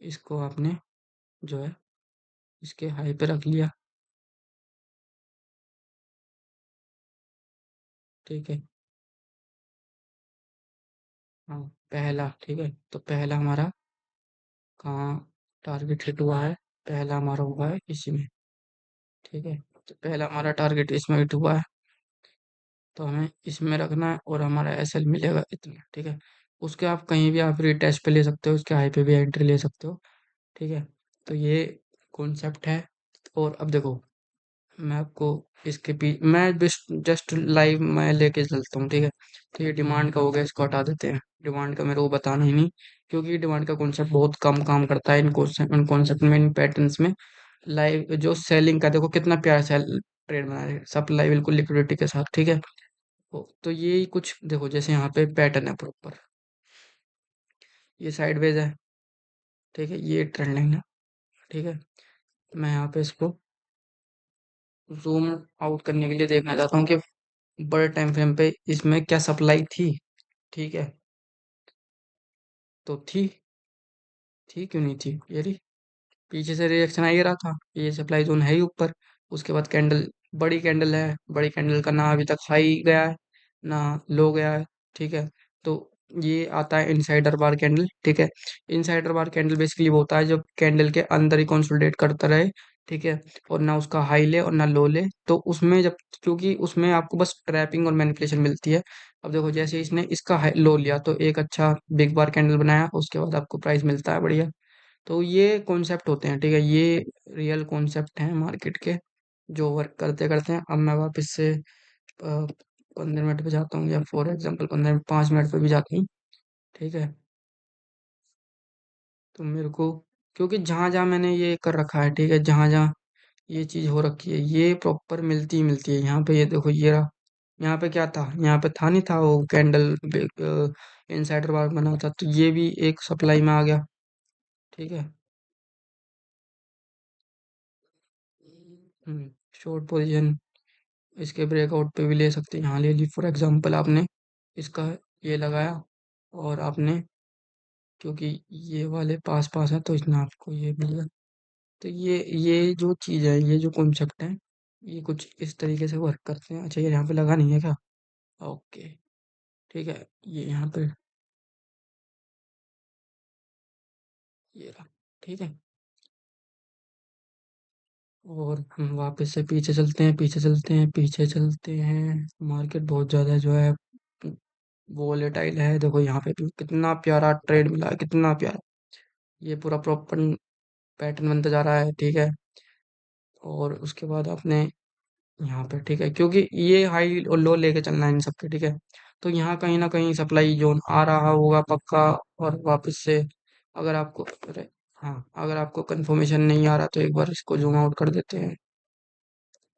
इसको आपने जो है इसके हाई पे रख लिया, ठीक है। हाँ, पहला, ठीक है, तो पहला हमारा कहाँ टारगेट हिट हुआ है, पहला हमारा हुआ है इसी में, ठीक है। तो पहला हमारा टारगेट इसमें हिट हुआ है, तो हमें इसमें रखना है, और हमारा एसएल मिलेगा इतना, ठीक है। उसके आप कहीं भी आप रीटेस्ट पे ले सकते हो, उसके हाई पे भी एंट्री ले सकते हो, ठीक है। तो ये कॉन्सेप्ट है। और अब देखो मैं आपको इसके मैं जस्ट लाइव मैं लेके चलता हूँ, ठीक है। तो ये डिमांड का हो गया, इसको हटा देते हैं, डिमांड का मेरे को बताना ही नहीं, क्योंकि डिमांड का कॉन्सेप्ट बहुत कम काम करता है इन कॉन्सेप्ट में, इन पैटर्न्स में। लाइव जो सेलिंग का देखो कितना प्यारा सेल ट्रेड बना है, सप्लाई बिल्कुल लिक्विडिटी के साथ, ठीक है। तो ये कुछ देखो, जैसे यहाँ पे पैटर्न है प्रॉपर, ये साइडवेज है, ठीक है, ये ट्रेंड लाइन है, ठीक है। मैं यहाँ पे इसको जूम आउट करने के लिए देखना चाहता हूँ कि बड़े टाइम फ्रेम पे इसमें क्या सप्लाई थी, ठीक है। तो थी क्यों नहीं थी, ये रही, पीछे से रिएक्शन आ ही रहा था, ये सप्लाई जोन है ही ऊपर, उसके बाद कैंडल बड़ी कैंडल है, बड़ी कैंडल का ना अभी तक हाई गया है, ना लो गया है, ठीक है। तो ये आता है इनसाइडर बार कैंडल, ठीक है। इनसाइडर बार कैंडल बेसिकली वो होता है जब कैंडल के अंदर ही कंसोलिडेट करता रहे, ठीक है, और ना उसका हाई ले और ना लो ले, तो उसमें जब, क्योंकि उसमें आपको बस ट्रैपिंग और मैनिपुलेशन मिलती है। अब देखो जैसे इसने इसका लो लिया तो एक अच्छा बिग बार कैंडल बनाया, उसके बाद आपको प्राइस मिलता है बढ़िया। तो ये कॉन्सेप्ट होते हैं, ठीक है, ये रियल कॉन्सेप्ट हैं मार्केट के, जो वर्क करते करते हैं। अब मैं वापस से 15 मिनट पे जाता हूँ, या फॉर एग्जांपल 5 मिनट पे भी जाता हूँ, ठीक है। तो मेरे को, क्योंकि जहाँ जहाँ मैंने ये कर रखा है, ठीक है, जहाँ जहाँ ये चीज़ हो रखी है, ये प्रॉपर मिलती ही मिलती है। यहाँ पे ये देखो, ये रहा। यहाँ पे क्या था, यहाँ पे था नहीं था वो कैंडल इनसाइडर बार बना था, तो ये भी एक सप्लाई में आ गया, ठीक है। शॉर्ट पोजीशन इसके ब्रेकआउट पे भी ले सकते हैं, यहाँ ले ली फॉर एग्जांपल आपने, इसका ये लगाया, और आपने, क्योंकि ये वाले पास पास है तो इसने आपको ये मिल गया। तो ये जो चीज़ है, ये जो कॉन्सेप्ट है, ये कुछ इस तरीके से वर्क करते हैं। अच्छा, ये यहाँ पे लगा नहीं है क्या? ओके, ठीक है, ये यहाँ पे ये रहा, ठीक है। और हम वापस से पीछे चलते हैं, पीछे चलते हैं, पीछे चलते हैं। मार्केट बहुत ज़्यादा जो है वोलेटाइल है, देखो यहाँ पे भी कितना प्यारा ट्रेड मिला है, कितना प्यारा। ये पूरा प्रॉपर पैटर्न बनता जा रहा है, ठीक है। और उसके बाद आपने यहाँ पे, ठीक है, क्योंकि ये हाई और लो लेके चलना है इन सबके, ठीक है। तो यहाँ कहीं ना कहीं सप्लाई जोन आ रहा होगा पक्का। और वापस से, अगर आपको, अरे हाँ, अगर आपको कंफर्मेशन नहीं आ रहा तो एक बार इसको जूम आउट कर देते हैं,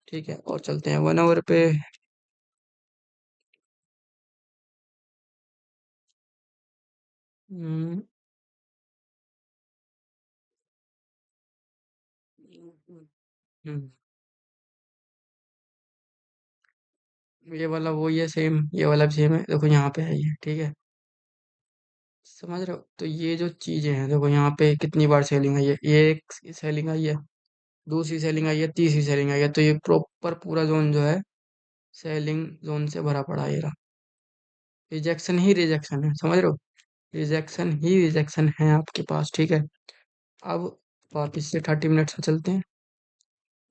ठीक है, और चलते हैं 1 आवर पे। हम्म, हम्म, ये वाला वो ये सेम, ये वाला भी सेम है, देखो यहाँ पे है ये, ठीक है। समझ रहे हो? तो ये जो चीजें हैं, देखो यहाँ पे कितनी बार सेलिंग आई है, ये एक सेलिंग आई है, दूसरी सेलिंग आई है, तीसरी सेलिंग आई है, तो ये प्रॉपर पूरा जोन जो है सेलिंग जोन से भरा पड़ा है, ये रहा। रिजेक्शन ही रिजेक्शन है, समझ रहे हो? रिजेक्शन ही रिजेक्शन है आपके पास, ठीक है। अब वापिस से 30 मिनट्स में चलते हैं,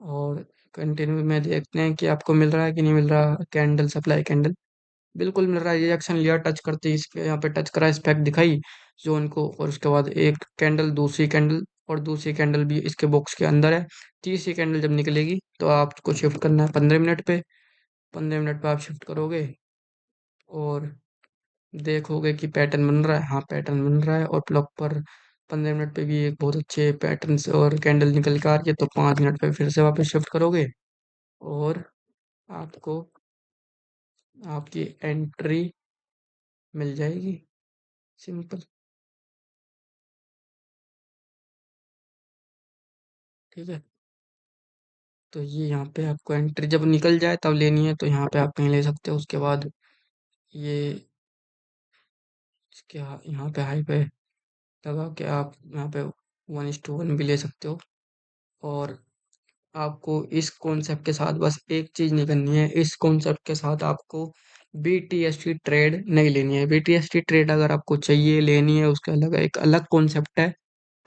और कंटिन्यू में देखते हैं कि आपको मिल रहा है कि नहीं मिल रहा कैंडल, सप्लाई कैंडल। बिल्कुल मिल रहा है, रिजेक्शन लिया, टच करते ही इसके यहाँ पे टच करा, स्पेक दिखाई जोन को, और उसके बाद एक कैंडल, दूसरी कैंडल, और दूसरी कैंडल भी इसके बॉक्स के अंदर है। तीसरी कैंडल जब निकलेगी तो आपको शिफ्ट करना है 15 मिनट पे। 15 मिनट पे आप शिफ्ट करोगे, और देखोगे कि पैटर्न बन रहा है, हाँ पैटर्न बन रहा है, और प्रॉपर 15 मिनट पे भी एक बहुत अच्छे पैटर्न से और कैंडल निकल के आ रही है, तो 5 मिनट पे फिर से वापस शिफ्ट करोगे, और आपको आपकी एंट्री मिल जाएगी, सिंपल, ठीक है। तो ये यहाँ पे आपको एंट्री जब निकल जाए तब लेनी है, तो यहाँ पे आप कहीं ले सकते हो। उसके बाद ये इसके यहाँ पे हाई पे लगा के आप यहाँ पे 1:1 भी ले सकते हो। और आपको इस कॉन्सेप्ट के साथ बस एक चीज नहीं करनी है, इस कॉन्सेप्ट के साथ आपको BTST ट्रेड नहीं लेनी है। BTST ट्रेड अगर आपको चाहिए लेनी है, उसका अलग एक अलग कॉन्सेप्ट है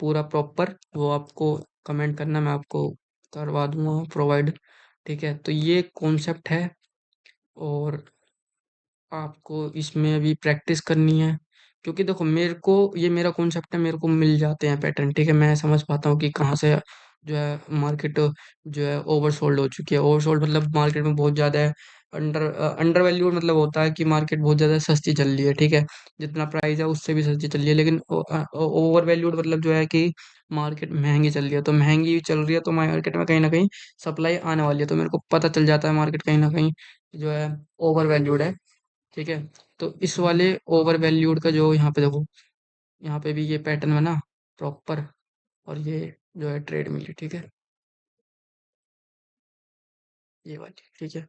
पूरा प्रॉपर, वो आपको कमेंट करना, मैं आपको करवा दूंगा प्रोवाइड, ठीक है। तो ये कॉन्सेप्ट है, और आपको इसमें अभी प्रैक्टिस करनी है, क्योंकि देखो मेरे को, ये मेरा कॉन्सेप्ट है, मेरे को मिल जाते हैं पैटर्न, ठीक है, मैं समझ पाता हूँ कि कहाँ से जो है मार्केट जो है ओवरसोल्ड हो चुकी है। ओवरसोल्ड मतलब मार्केट में बहुत ज़्यादा है, अंडर वैल्यूड मतलब होता है कि मार्केट बहुत ज़्यादा सस्ती चल रही है, ठीक है, जितना प्राइस है उससे भी सस्ती चल रही है। लेकिन ओवर वैल्यूड मतलब जो है कि मार्केट महंगी चल रही है, तो महंगी चल रही है तो मार्केट में कहीं ना कहीं सप्लाई आने वाली है, तो मेरे को पता चल जाता है मार्केट कहीं ना कहीं जो है ओवर वैल्यूड है, ठीक है। तो इस वाले ओवर वैल्यूड का जो यहाँ पे देखो, यहाँ पे भी ये पैटर्न बना प्रॉपर, और ये जो है ट्रेड मिली, ठीक है, ये वाली, ठीक है।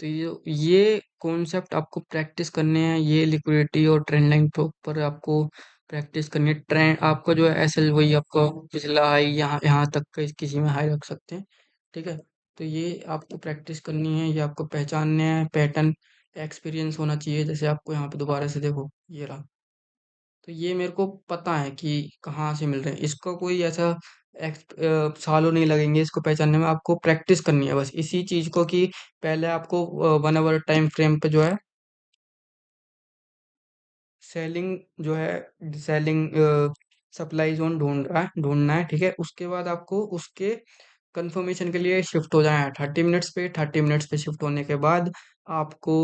तो ये कॉन्सेप्ट आपको प्रैक्टिस करने हैं, ये लिक्विडिटी और ट्रेंड लाइन प्रॉपर आपको प्रैक्टिस करनी है। ट्रेंड आपका जो है एसएल वही आपका पिछला हाई यहाँ यहाँ तक का किसी में हाई रख सकते हैं, ठीक है। तो ये आपको प्रैक्टिस करनी है, ये आपको पहचानना है, पैटर्न एक्सपीरियंस होना चाहिए। जैसे आपको यहाँ पे दोबारा से देखो, ये रहा। तो ये मेरे को पता है कि कहाँ से मिल रहे हैं। इसका कोई ऐसा सालों नहीं लगेंगे इसको पहचानने में। आपको प्रैक्टिस करनी है बस इसी चीज को, कि पहले आपको 1 आवर टाइम फ्रेम पे जो है सेलिंग जो है सेलिंग सप्लाई जोन ढूंढना है, ठीक है। उसके बाद आपको उसके कंफर्मेशन के लिए शिफ्ट हो जाए 30 मिनट्स पे। 30 मिनट्स पे शिफ्ट होने के बाद आपको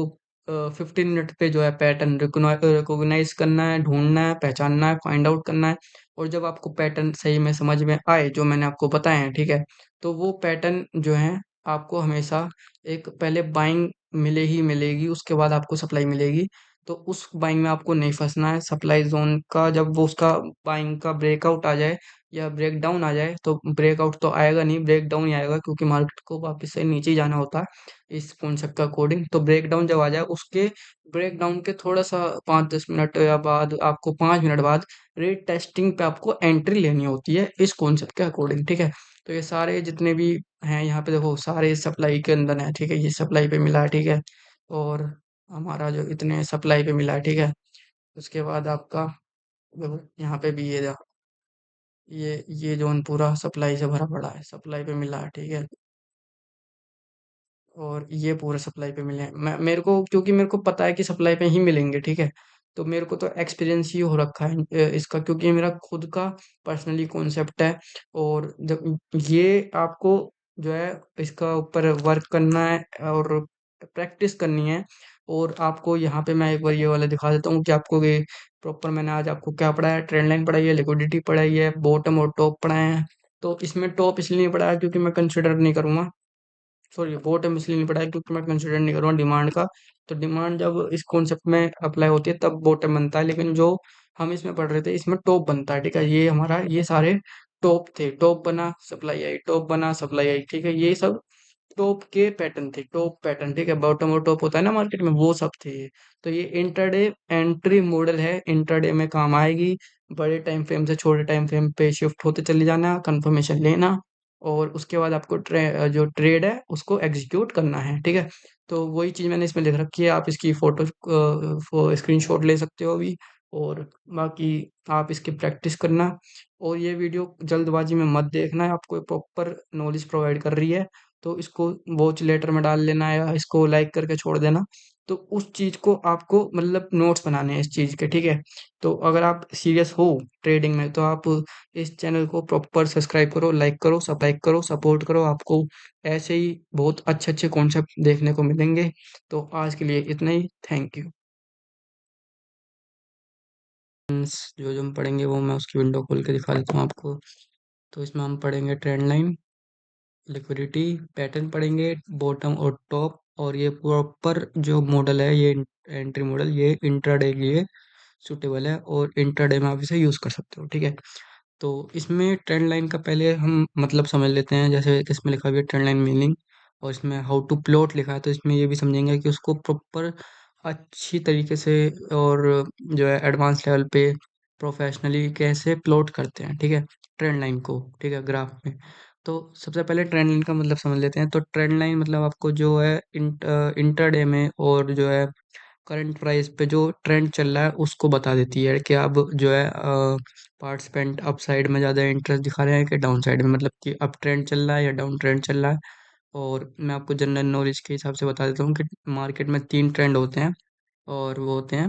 15 मिनट पे जो है पैटर्न रिकॉग्नाइज करना है, ढूंढना है, पहचानना है, फाइंड आउट करना है। और जब आपको पैटर्न सही में समझ में आए जो मैंने आपको बताए हैं, ठीक है, तो वो पैटर्न जो है आपको हमेशा एक पहले बाइंग मिले ही मिलेगी, उसके बाद आपको सप्लाई मिलेगी। तो उस बाइंग में आपको नहीं फंसना है। सप्लाई जोन का जब वो उसका बाइंग का ब्रेकआउट आ जाए या ब्रेक डाउन आ जाए, तो ब्रेकआउट तो आएगा नहीं, ब्रेक डाउन ही आएगा, क्योंकि मार्केट को वापस से नीचे ही जाना होता है इस कॉन्सेप्ट का अकॉर्डिंग। तो ब्रेक डाउन जब आ जाए, उसके ब्रेक डाउन के थोड़ा सा 5-10 मिनट या बाद, आपको 5 मिनट बाद रेट टेस्टिंग पे आपको एंट्री लेनी होती है इस कॉन्सेप्ट के अकॉर्डिंग, ठीक है। तो ये सारे जितने भी हैं यहाँ पे देखो, सारे सप्लाई के अंदर है, ठीक है। ये सप्लाई पे मिला है, ठीक है। और हमारा जो इतने सप्लाई पे मिला है, ठीक है। उसके बाद आपका देखो यहाँ पे भी ये जोन पूरा सप्लाई से भरा पड़ा है, सप्लाई पे मिला है, ठीक है। और ये पूरे सप्लाई पे मिले हैं। मैं मेरे को क्योंकि मेरे को पता है कि सप्लाई पे ही मिलेंगे, ठीक है। तो मेरे को तो एक्सपीरियंस ही हो रखा है इसका, क्योंकि ये मेरा खुद का पर्सनली कॉन्सेप्ट है। और जब ये आपको जो है इसका ऊपर वर्क करना है और प्रैक्टिस करनी है। और आपको यहाँ पे मैं एक बार ये वाला दिखा देता हूँ कि आपको ये प्रॉपर मैंने आज आपको क्या पढ़ाया है। ट्रेंड लाइन पढ़ाई है, लिक्विडिटी पढ़ाई है, बॉटम और टॉप पढ़ाए हैं। तो इसमें टॉप इसलिए नहीं पढ़ाया क्योंकि मैं कंसिडर नहीं करूंगा, सॉरी बॉटम इसलिए नहीं पढ़ाया क्योंकि मैं कंसिडर नहीं करूँगा डिमांड का। तो डिमांड जब इस कॉन्सेप्ट में अप्लाई होती है तब बॉटम बनता है, लेकिन जो हम इसमें पढ़ रहे थे इसमें टॉप बनता है, ठीक है। ये हमारा ये सारे टॉप थे, टॉप बना सप्लाई आई, टॉप बना सप्लाई आई, ठीक है। ये सब टॉप के पैटर्न थे, टॉप पैटर्न, ठीक है। बॉटम और टॉप होता है ना मार्केट में, वो सब थे ये। तो ये इंट्राडे एंट्री मॉडल है, इंट्राडे में काम आएगी। बड़े टाइम फ्रेम से छोटे टाइम फ्रेम पे शिफ्ट होते चले जाना, कंफर्मेशन लेना, और उसके बाद आपको जो ट्रेड है उसको एग्जीक्यूट करना है, ठीक है। तो वही चीज़ मैंने इसमें लिख रखी है, आप इसकी फोटो स्क्रीनशॉट ले सकते हो अभी। और बाकी आप इसकी प्रैक्टिस करना। और ये वीडियो जल्दबाजी में मत देखना है, आपको प्रॉपर नॉलेज प्रोवाइड कर रही है। तो इसको वॉच लेटर में डाल लेना या इसको लाइक करके छोड़ देना। तो उस चीज़ को आपको मतलब नोट्स बनाने हैं इस चीज़ के, ठीक है। तो अगर आप सीरियस हो ट्रेडिंग में तो आप इस चैनल को प्रॉपर सब्सक्राइब करो, लाइक करो, सपोर्ट करो। आपको ऐसे ही बहुत अच्छे अच्छे कॉन्सेप्ट देखने को मिलेंगे। तो आज के लिए इतना ही, थैंक यू। जो जो हम पढ़ेंगे वो मैं उसकी विंडो खोल के दिखा देता हूँ आपको। तो इसमें हम पढ़ेंगे ट्रेंड लाइन, लिक्विडिटी, पैटर्न पढ़ेंगे, बॉटम और टॉप। और ये प्रॉपर जो मॉडल है, ये एंट्री मॉडल, ये इंट्राडे के लिए सूटेबल है और इंट्राडे में आप इसे यूज़ कर सकते हो, ठीक है। तो इसमें ट्रेंड लाइन का पहले हम मतलब समझ लेते हैं। जैसे इसमें लिखा हुआ है ट्रेंड लाइन मीनिंग, और इसमें हाउ टू प्लॉट लिखा है, तो इसमें ये भी समझेंगे कि उसको प्रॉपर अच्छी तरीके से और जो है एडवांस लेवल पे प्रोफेशनली कैसे प्लॉट करते हैं, ठीक है, ट्रेंड लाइन को, ठीक है, ग्राफ में। तो सबसे पहले ट्रेंड लाइन का मतलब समझ लेते हैं। तो ट्रेंड लाइन मतलब आपको जो है इंटरडे में और जो है करंट प्राइस पे जो ट्रेंड चल रहा है उसको बता देती है कि अब जो है पार्टिसिपेंट अप साइड में ज़्यादा इंटरेस्ट दिखा रहे हैं कि डाउन साइड में, मतलब कि अप ट्रेंड चल रहा है या डाउन ट्रेंड चल रहा है। और मैं आपको जनरल नॉलेज के हिसाब से बता देता हूँ कि मार्केट में 3 ट्रेंड होते हैं, और वो होते हैं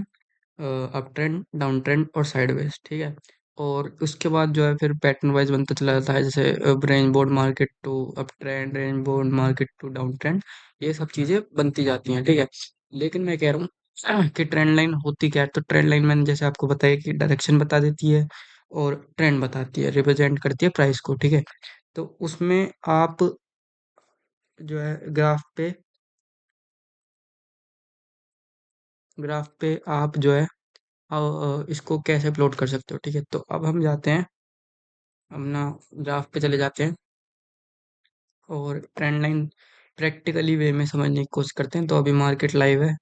अप ट्रेंड, डाउन ट्रेंड और साइडवेज, ठीक है। और उसके बाद जो है फिर पैटर्न वाइज बनता चला जाता है, जैसे range bound market to up trend, range bound market to down trend, ये सब चीज़ें बनती जाती हैं, ठीक है। लेकिन मैं कह रहा हूँ कि ट्रेंड लाइन होती क्या है। तो ट्रेंड लाइन मैंने जैसे आपको बताया कि डायरेक्शन बता देती है और ट्रेंड बताती है, रिप्रेजेंट करती है प्राइस को, ठीक है। तो उसमें आप जो है ग्राफ पे आप जो है इसको कैसे प्लॉट कर सकते हो, ठीक है। तो अब हम जाते हैं अपना ग्राफ पे चले जाते हैं और ट्रेंड लाइन प्रैक्टिकली वे में समझने की कोशिश करते हैं। तो अभी मार्केट लाइव है,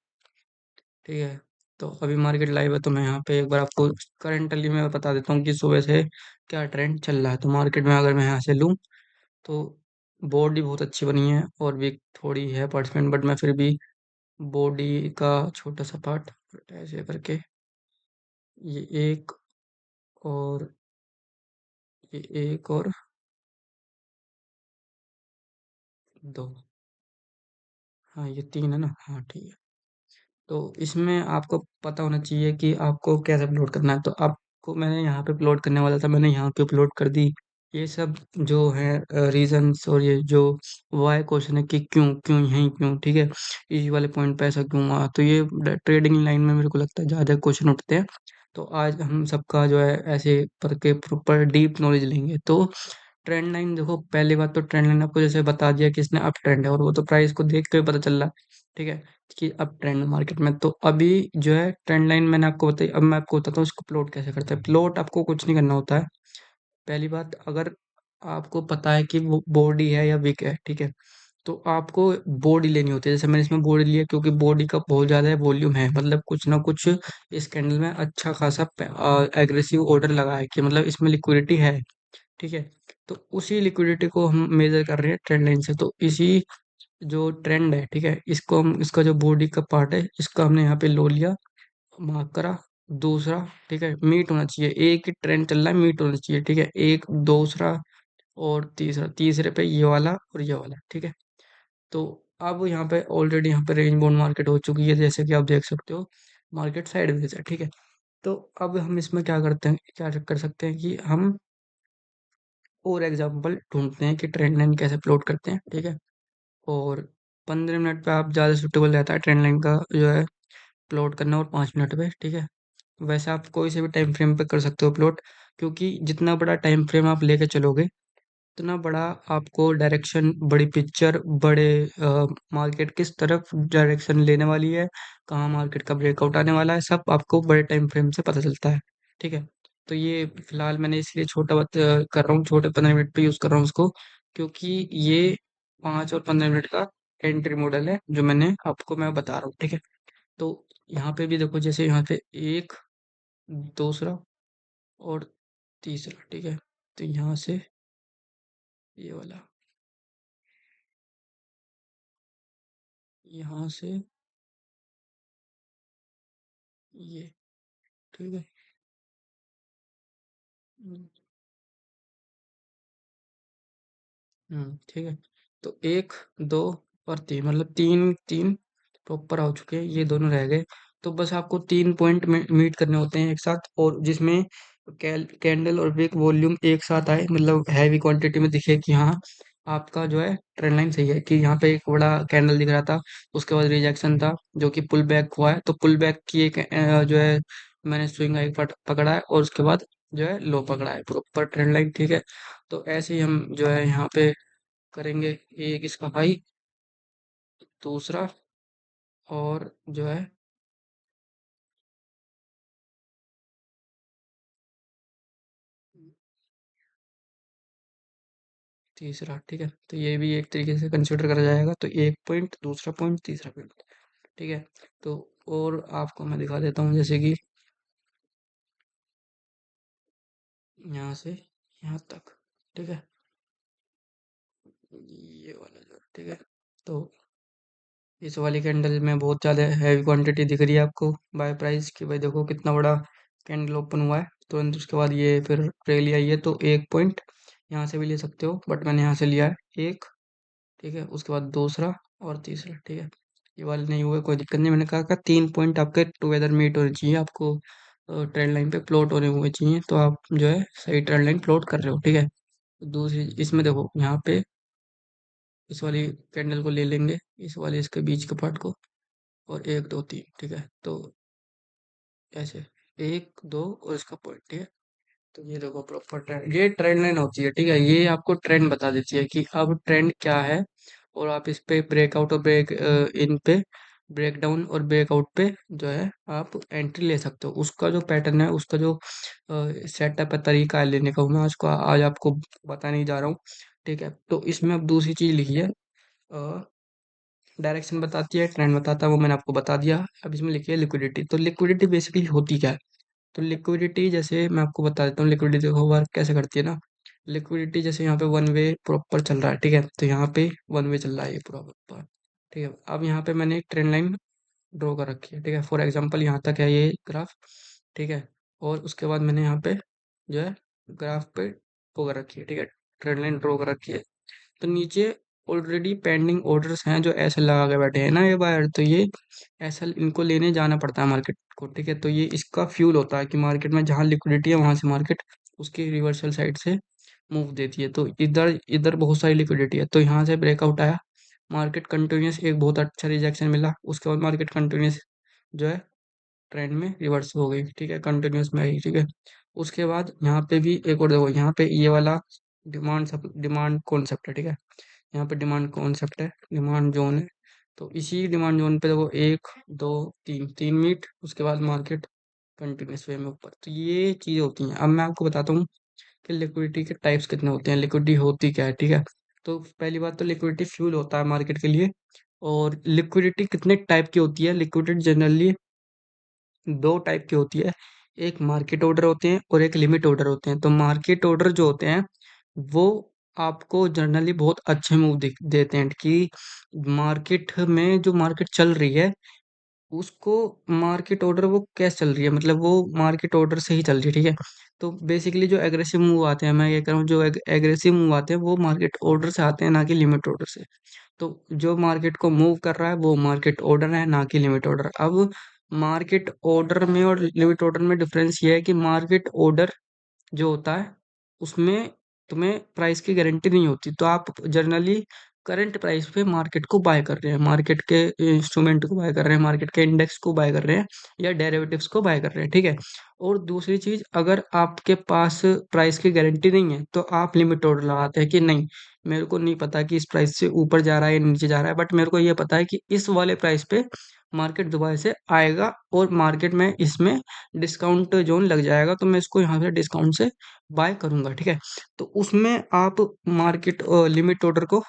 ठीक है। तो अभी मार्केट लाइव है, तो मैं यहाँ पे एक बार आपको करंटली मैं बता देता हूँ कि सुबह से क्या ट्रेंड चल रहा है। तो मार्केट में अगर मैं यहाँ से लूँ, तो बॉडी बहुत अच्छी बनी है और वीक थोड़ी है पार्टिसिपेंट, बट मैं फिर भी बॉडी का छोटा सा पार्ट ऐसे करके ये एक और ये एक और दो, हाँ ये तीन है ना, हाँ ठीक है। तो इसमें आपको पता होना चाहिए कि आपको कैसे अपलोड करना है, तो आपको मैंने यहाँ पे अपलोड करने वाला था, मैंने यहाँ पे अपलोड कर दी। ये सब जो है रीजंस और ये जो वाई क्वेश्चन है कि क्यों क्यों यहीं क्यों, ठीक है, इस वाले पॉइंट पे ऐसा क्यों हुआ, तो ये ट्रेडिंग लाइन में मेरे को लगता है ज़्यादा क्वेश्चन उठते हैं। तो आज हम सबका जो है ऐसे पढ़ के प्रॉपर डीप नॉलेज लेंगे। तो ट्रेंड लाइन देखो, पहली बात तो ट्रेंड लाइन आपको जैसे बता दिया कि इसने अप ट्रेंड है, और वो तो प्राइस को देख के पता चल रहा है, ठीक है, कि अप ट्रेंड मार्केट में। तो अभी जो है ट्रेंड लाइन मैंने आपको बताई, अब मैं आपको बताता हूँ इसको प्लॉट कैसे करते हैं। प्लॉट आपको कुछ नहीं करना होता है। पहली बात, अगर आपको पता है कि वो बॉडी है या विक है, ठीक है, तो आपको बॉडी लेनी होती है। जैसे मैंने इसमें बॉडी लिया क्योंकि बॉडी का बहुत ज़्यादा वॉल्यूम है, मतलब कुछ ना कुछ इस कैंडल में अच्छा खासा एग्रेसिव ऑर्डर लगा है कि मतलब इसमें लिक्विडिटी है, ठीक है। तो उसी लिक्विडिटी को हम मेजर कर रहे हैं ट्रेंड लाइन से। तो इसी जो ट्रेंड है, ठीक है, इसको हम, इसका जो बॉडी का पार्ट है इसका हमने यहाँ पे लो लिया, मार्क करा। दूसरा, ठीक है, मीट होना चाहिए, एक ही ट्रेंड चल रहा है, मीट होना चाहिए, ठीक है, एक दूसरा और तीसरा, तीसरे पे ये वाला और ये वाला, ठीक है। तो अब यहाँ पे ऑलरेडी यहाँ पे रेंज बाउंड मार्केट हो चुकी है, जैसे कि आप देख सकते हो, मार्केट साइडवेज है, ठीक है। तो अब हम इसमें क्या करते हैं, क्या कर सकते हैं कि हम और एग्जांपल ढूंढते हैं कि ट्रेंड लाइन कैसे प्लॉट करते हैं, ठीक है। और 15 मिनट पे आप ज़्यादा सुटेबल रहता है ट्रेंड लाइन का जो है प्लॉट करना, और 5 मिनट पे, ठीक है। वैसे आप कोई से भी टाइम फ्रेम पे कर सकते हो प्लॉट, क्योंकि जितना बड़ा टाइम फ्रेम आप लेके चलोगे उतना बड़ा आपको डायरेक्शन, बड़ी पिक्चर, बड़े मार्केट किस तरफ डायरेक्शन लेने वाली है, कहाँ मार्केट का ब्रेकआउट आने वाला है, सब आपको बड़े टाइम फ्रेम से पता चलता है, ठीक है। तो ये फिलहाल मैंने इसलिए छोटा बात कर रहा हूँ, छोटे 15 मिनट पे यूज़ कर रहा हूँ उसको, क्योंकि ये 5 और 15 मिनट का एंट्री मॉडल है जो मैंने आपको मैं बता रहा हूँ, ठीक है। तो यहाँ पे भी देखो, जैसे यहाँ पे एक, दूसरा और तीसरा, ठीक है। तो यहाँ से ये वाला, यहाँ से ये, ठीक है। हम्म, ठीक है। तो एक, दो और तीन, मतलब तीन तीन प्रॉपर आ चुके हैं, ये दोनों रह गए। तो बस आपको 3 पॉइंट मीट करने होते हैं एक साथ, और जिसमें कैंडल और विक वॉल्यूम एक साथ आए, मतलब हैवी क्वांटिटी में दिखे कि हाँ आपका जो है ट्रेंड लाइन सही है, कि यहाँ पे एक बड़ा कैंडल दिख रहा था, उसके बाद रिजेक्शन था जो कि पुल बैक हुआ है, तो पुल बैक की एक जो है मैंने स्विंग हाई पकड़ा है, और उसके बाद जो है लो पकड़ा है, प्रॉपर ट्रेंड लाइन, ठीक है। तो ऐसे ही हम जो है यहाँ पे करेंगे, एक इसका हाई, दूसरा, और जो है तीसरा, ठीक है। तो ये भी एक तरीके से कंसिडर करा जाएगा, तो एक पॉइंट, दूसरा पॉइंट, तीसरा पॉइंट, ठीक है। तो और आपको मैं दिखा देता हूँ, जैसे कि यहाँ से यहाँ तक, ठीक है, ये वाला जो, ठीक है। तो इस वाली कैंडल में बहुत ज़्यादा हैवी क्वांटिटी दिख रही है आपको बाय प्राइस की, भाई देखो कितना बड़ा कैंडल ओपन हुआ है तुरंत, उसके बाद ये फिर रैली आई है, तो एक पॉइंट यहाँ से भी ले सकते हो, बट मैंने यहाँ से लिया है एक, ठीक है, उसके बाद दूसरा और तीसरा, ठीक है। ये वाले नहीं हुए कोई दिक्कत नहीं, मैंने कहा 3 पॉइंट आपके टुगेदर मीट होने चाहिए, आपको ट्रेंड लाइन पे प्लॉट होने हुए चाहिए, तो आप जो है सही ट्रेंड लाइन प्लॉट कर रहे हो, ठीक है। दूसरी इसमें देखो, यहाँ पे इस वाली कैंडल को ले लेंगे, इस वाले इसके बीच के पार्ट को, और एक दो तीन, ठीक है। तो ऐसे एक दो और इसका पॉइंट, ठीक है। तो ये देखो प्रॉपर ट्रेंड, ये ट्रेंड लाइन होती है, ठीक है, ये आपको ट्रेंड बता देती है कि अब ट्रेंड क्या है, और आप इस पे ब्रेकआउट और ब्रेक इन पे, ब्रेक डाउन और ब्रेकआउट पे जो है आप एंट्री ले सकते हो। उसका जो पैटर्न है, उसका जो सेटअप है, तरीका है लेने का, वो मैं आज आपको बताने ही जा रहा हूँ, ठीक है। तो इसमें अब दूसरी चीज लिखी है, डायरेक्शन बताती है, ट्रेंड बताता है, वो मैंने आपको बता दिया। अब इसमें लिखी है लिक्विडिटी। तो लिक्विडिटी बेसिकली होती क्या है, तो लिक्विडिटी जैसे मैं आपको बता देता हूँ, लिक्विडिटी देखो वर्क कैसे करती है ना। लिक्विडिटी जैसे यहाँ पे वन वे प्रॉपर चल रहा है, ठीक है, तो यहाँ पे वन वे चल रहा है ये प्रॉपर, ठीक है। अब यहाँ पे मैंने एक ट्रेंड लाइन ड्रॉ कर रखी है, ठीक है, फॉर एग्जांपल यहाँ तक है ये ग्राफ, ठीक है। और उसके बाद मैंने यहाँ पे जो है ग्राफ पे वो कर रखी है, ठीक है, ट्रेंड लाइन ड्रॉ कर रखी है। तो नीचे ऑलरेडी पेंडिंग ऑर्डर्स हैं जो ऐसे लगा के बैठे हैं ना ये बायर, तो ये ऐसा इनको लेने जाना पड़ता है मार्केट को, ठीक है। तो ये इसका फ्यूल होता है कि मार्केट में जहाँ लिक्विडिटी है वहां से मार्केट उसकी रिवर्सल साइड से मूव देती है। तो इधर इधर बहुत सारी लिक्विडिटी है, तो यहाँ से ब्रेकआउट आया, मार्केट कंटिन्यूस एक बहुत अच्छा रिजेक्शन मिला, उसके बाद मार्केट कंटिन्यूस जो है ट्रेंड में रिवर्स हो गई, ठीक है, कंटिन्यूस में आई, ठीक है। उसके बाद यहाँ पे भी एक और देखो, यहाँ पे ये वाला डिमांड कॉन्सेप्ट है, ठीक है, यहाँ पे डिमांड कॉन्सेप्ट है, डिमांड जोन है। तो इसी डिमांड जोन पे देखो एक दो तीन, तीन मीट, उसके बाद मार्केट कंटिन्यूस वे में ऊपर। तो ये चीज़ होती हैं। अब मैं आपको बताता हूँ कि लिक्विडिटी के टाइप्स कितने होते हैं, लिक्विडिटी होती क्या है, ठीक है। तो पहली बात तो लिक्विडिटी फ्यूल होता है मार्केट के लिए। और लिक्विडिटी कितने टाइप की होती है, लिक्विडिटी जनरली दो टाइप की होती है, एक मार्केट ऑर्डर होते हैं और एक लिमिट ऑर्डर होते हैं। तो मार्केट ऑर्डर जो होते हैं वो आपको जनरली बहुत अच्छे मूव देते हैं कि मार्केट में जो मार्केट चल रही है उसको, मार्केट ऑर्डर वो कैसे चल रही है, मतलब वो मार्केट ऑर्डर से ही चल रही है, ठीक है। तो बेसिकली जो एग्रेसिव मूव आते हैं, मैं ये कह रहा हूँ जो एग्रेसिव मूव आते हैं वो मार्केट ऑर्डर से आते हैं, ना कि लिमिट ऑर्डर से। तो जो मार्केट को मूव कर रहा है वो मार्केट ऑर्डर है, ना कि लिमिट ऑर्डर। अब मार्केट ऑर्डर में और लिमिट ऑर्डर में डिफरेंस ये है कि मार्केट ऑर्डर जो होता है उसमें तुम्हें प्राइस की गारंटी नहीं होती, तो आप जनरली करंट प्राइस पे मार्केट को बाय कर रहे हैं, मार्केट के इंस्ट्रूमेंट को बाय कर रहे हैं, मार्केट के इंडेक्स को बाय कर रहे हैं या डेरिवेटिव्स को बाय कर रहे हैं, ठीक है। और दूसरी चीज, अगर आपके पास प्राइस की गारंटी नहीं है तो आप लिमिट ऑर्डर लगाते हैं कि नहीं, मेरे को नहीं पता कि इस प्राइस से ऊपर जा रहा है या नीचे जा रहा है, बट मेरे को ये पता है कि इस वाले प्राइस पे मार्केट दोबारा से आएगा और मार्केट में इसमें डिस्काउंट जोन लग जाएगा, तो मैं इसको यहाँ से डिस्काउंट से बाय करूंगा, ठीक है। तो उसमें आप मार्केट लिमिट ऑर्डर को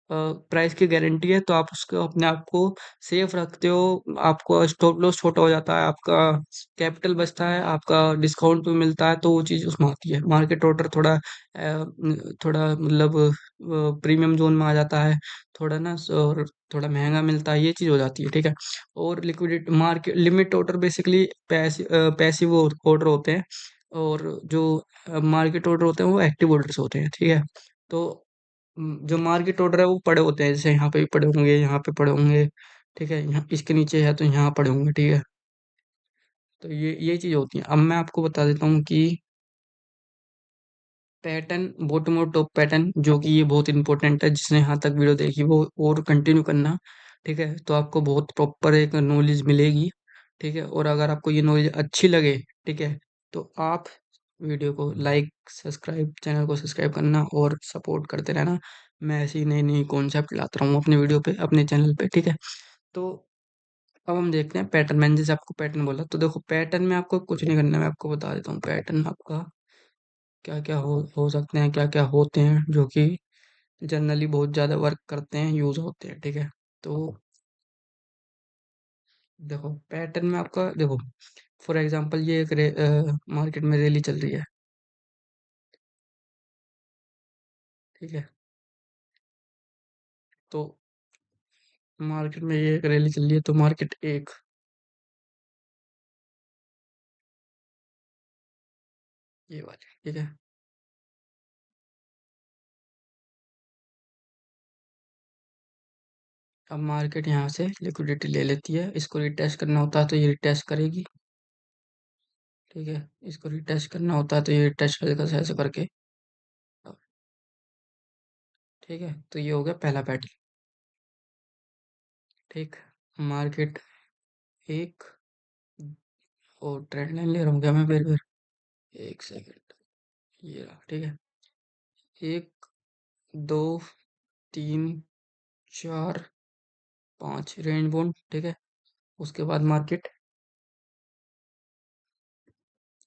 प्राइस की गारंटी है तो आप उसको अपने आप को सेफ रखते हो, आपको स्टॉप लॉस छोटा हो जाता है, आपका कैपिटल बचता है, आपका डिस्काउंट भी मिलता है, तो वो चीज़ उसमें आती है। मार्केट ऑर्डर थोड़ा थोड़ा मतलब प्रीमियम जोन में आ जाता है, थोड़ा ना और थोड़ा महंगा मिलता है, ये चीज़ हो जाती है, ठीक है। और liquidity market limit order basically passive order होते हैं, और जो मार्केट ऑर्डर होते हैं वो एक्टिव ऑर्डर्स होते हैं, ठीक है। तो जो मार्केट ऑर्डर है वो पड़े होते हैं, जैसे यहाँ पे भी पड़े होंगे, यहाँ पे पड़े होंगे, ठीक है, यहाँ इसके नीचे है तो यहाँ पड़े होंगे, ठीक है। तो ये चीज़ होती है। अब मैं आपको बता देता हूँ कि पैटर्न, बॉटम और टॉप पैटर्न, जो कि ये बहुत इंपॉर्टेंट है, जिसने यहाँ तक वीडियो देखी वो और कंटिन्यू करना, ठीक है, तो आपको बहुत प्रॉपर एक नॉलेज मिलेगी, ठीक है। और अगर आपको ये नॉलेज अच्छी लगे, ठीक है, तो आप वीडियो को लाइक, सब्सक्राइब, चैनल को सब्सक्राइब करना और सपोर्ट करते रहना। मैं ऐसी नई नई कॉन्सेप्ट लाता रहूँ अपने वीडियो पे, अपने चैनल पे, ठीक है। तो अब हम देखते हैं पैटर्न। मैंने जैसे आपको पैटर्न बोला, तो देखो पैटर्न में आपको कुछ नहीं करना है, मैं आपको बता देता हूँ पैटर्न आपका क्या क्या हो सकते हैं, क्या क्या होते हैं, जो कि जनरली बहुत ज़्यादा वर्क करते हैं, यूज़ होते हैं, ठीक है। तो देखो पैटर्न में आपका देखो, फॉर एग्जांपल ये एक मार्केट में रैली चल रही है, ठीक है। तो मार्केट में ये एक रैली चल रही है, तो मार्केट एक, ये वाली, ठीक है। अब मार्केट यहाँ से लिक्विडिटी ले लेती है, इसको रिटेस्ट करना होता है तो ये रिटेस्ट करेगी, ठीक है। इसको रिटेस्ट करना होता है तो ये रिटेस्ट करेगा ऐसे करके, ठीक है। तो ये हो गया पहला पैटर्न, ठीक। मार्केट एक, और ट्रेंड लाइन ले रहा हूँ क्या मैं, फिर एक सेकंड, ये रहा, ठीक है। एक दो तीन चार पाँच रेंज बॉन्ड, ठीक है। उसके बाद मार्केट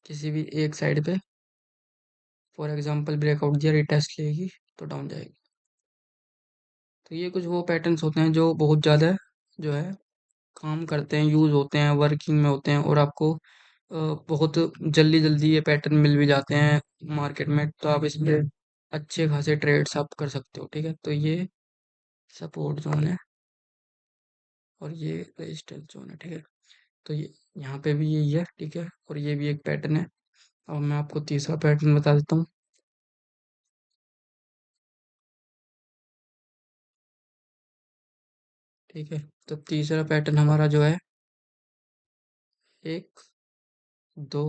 किसी भी एक साइड पे फॉर एग्जांपल ब्रेकआउट दिया, रिटेस्ट लेगी तो डाउन जाएगी। तो ये कुछ वो पैटर्न्स होते हैं जो बहुत ज़्यादा जो है काम करते हैं, यूज़ होते हैं, वर्किंग में होते हैं, और आपको बहुत जल्दी जल्दी ये पैटर्न मिल भी जाते हैं मार्केट में, तो आप इस पे अच्छे खासे ट्रेड्स आप कर सकते हो, ठीक है। तो ये सपोर्ट जोन है और ये रेजिस्टेंस जोन है, ठीक है। तो ये यहाँ पे भी यही है, ठीक है, और ये भी एक पैटर्न है। अब मैं आपको तीसरा पैटर्न बता देता हूँ, ठीक है। तो तीसरा पैटर्न हमारा जो है, एक, दो,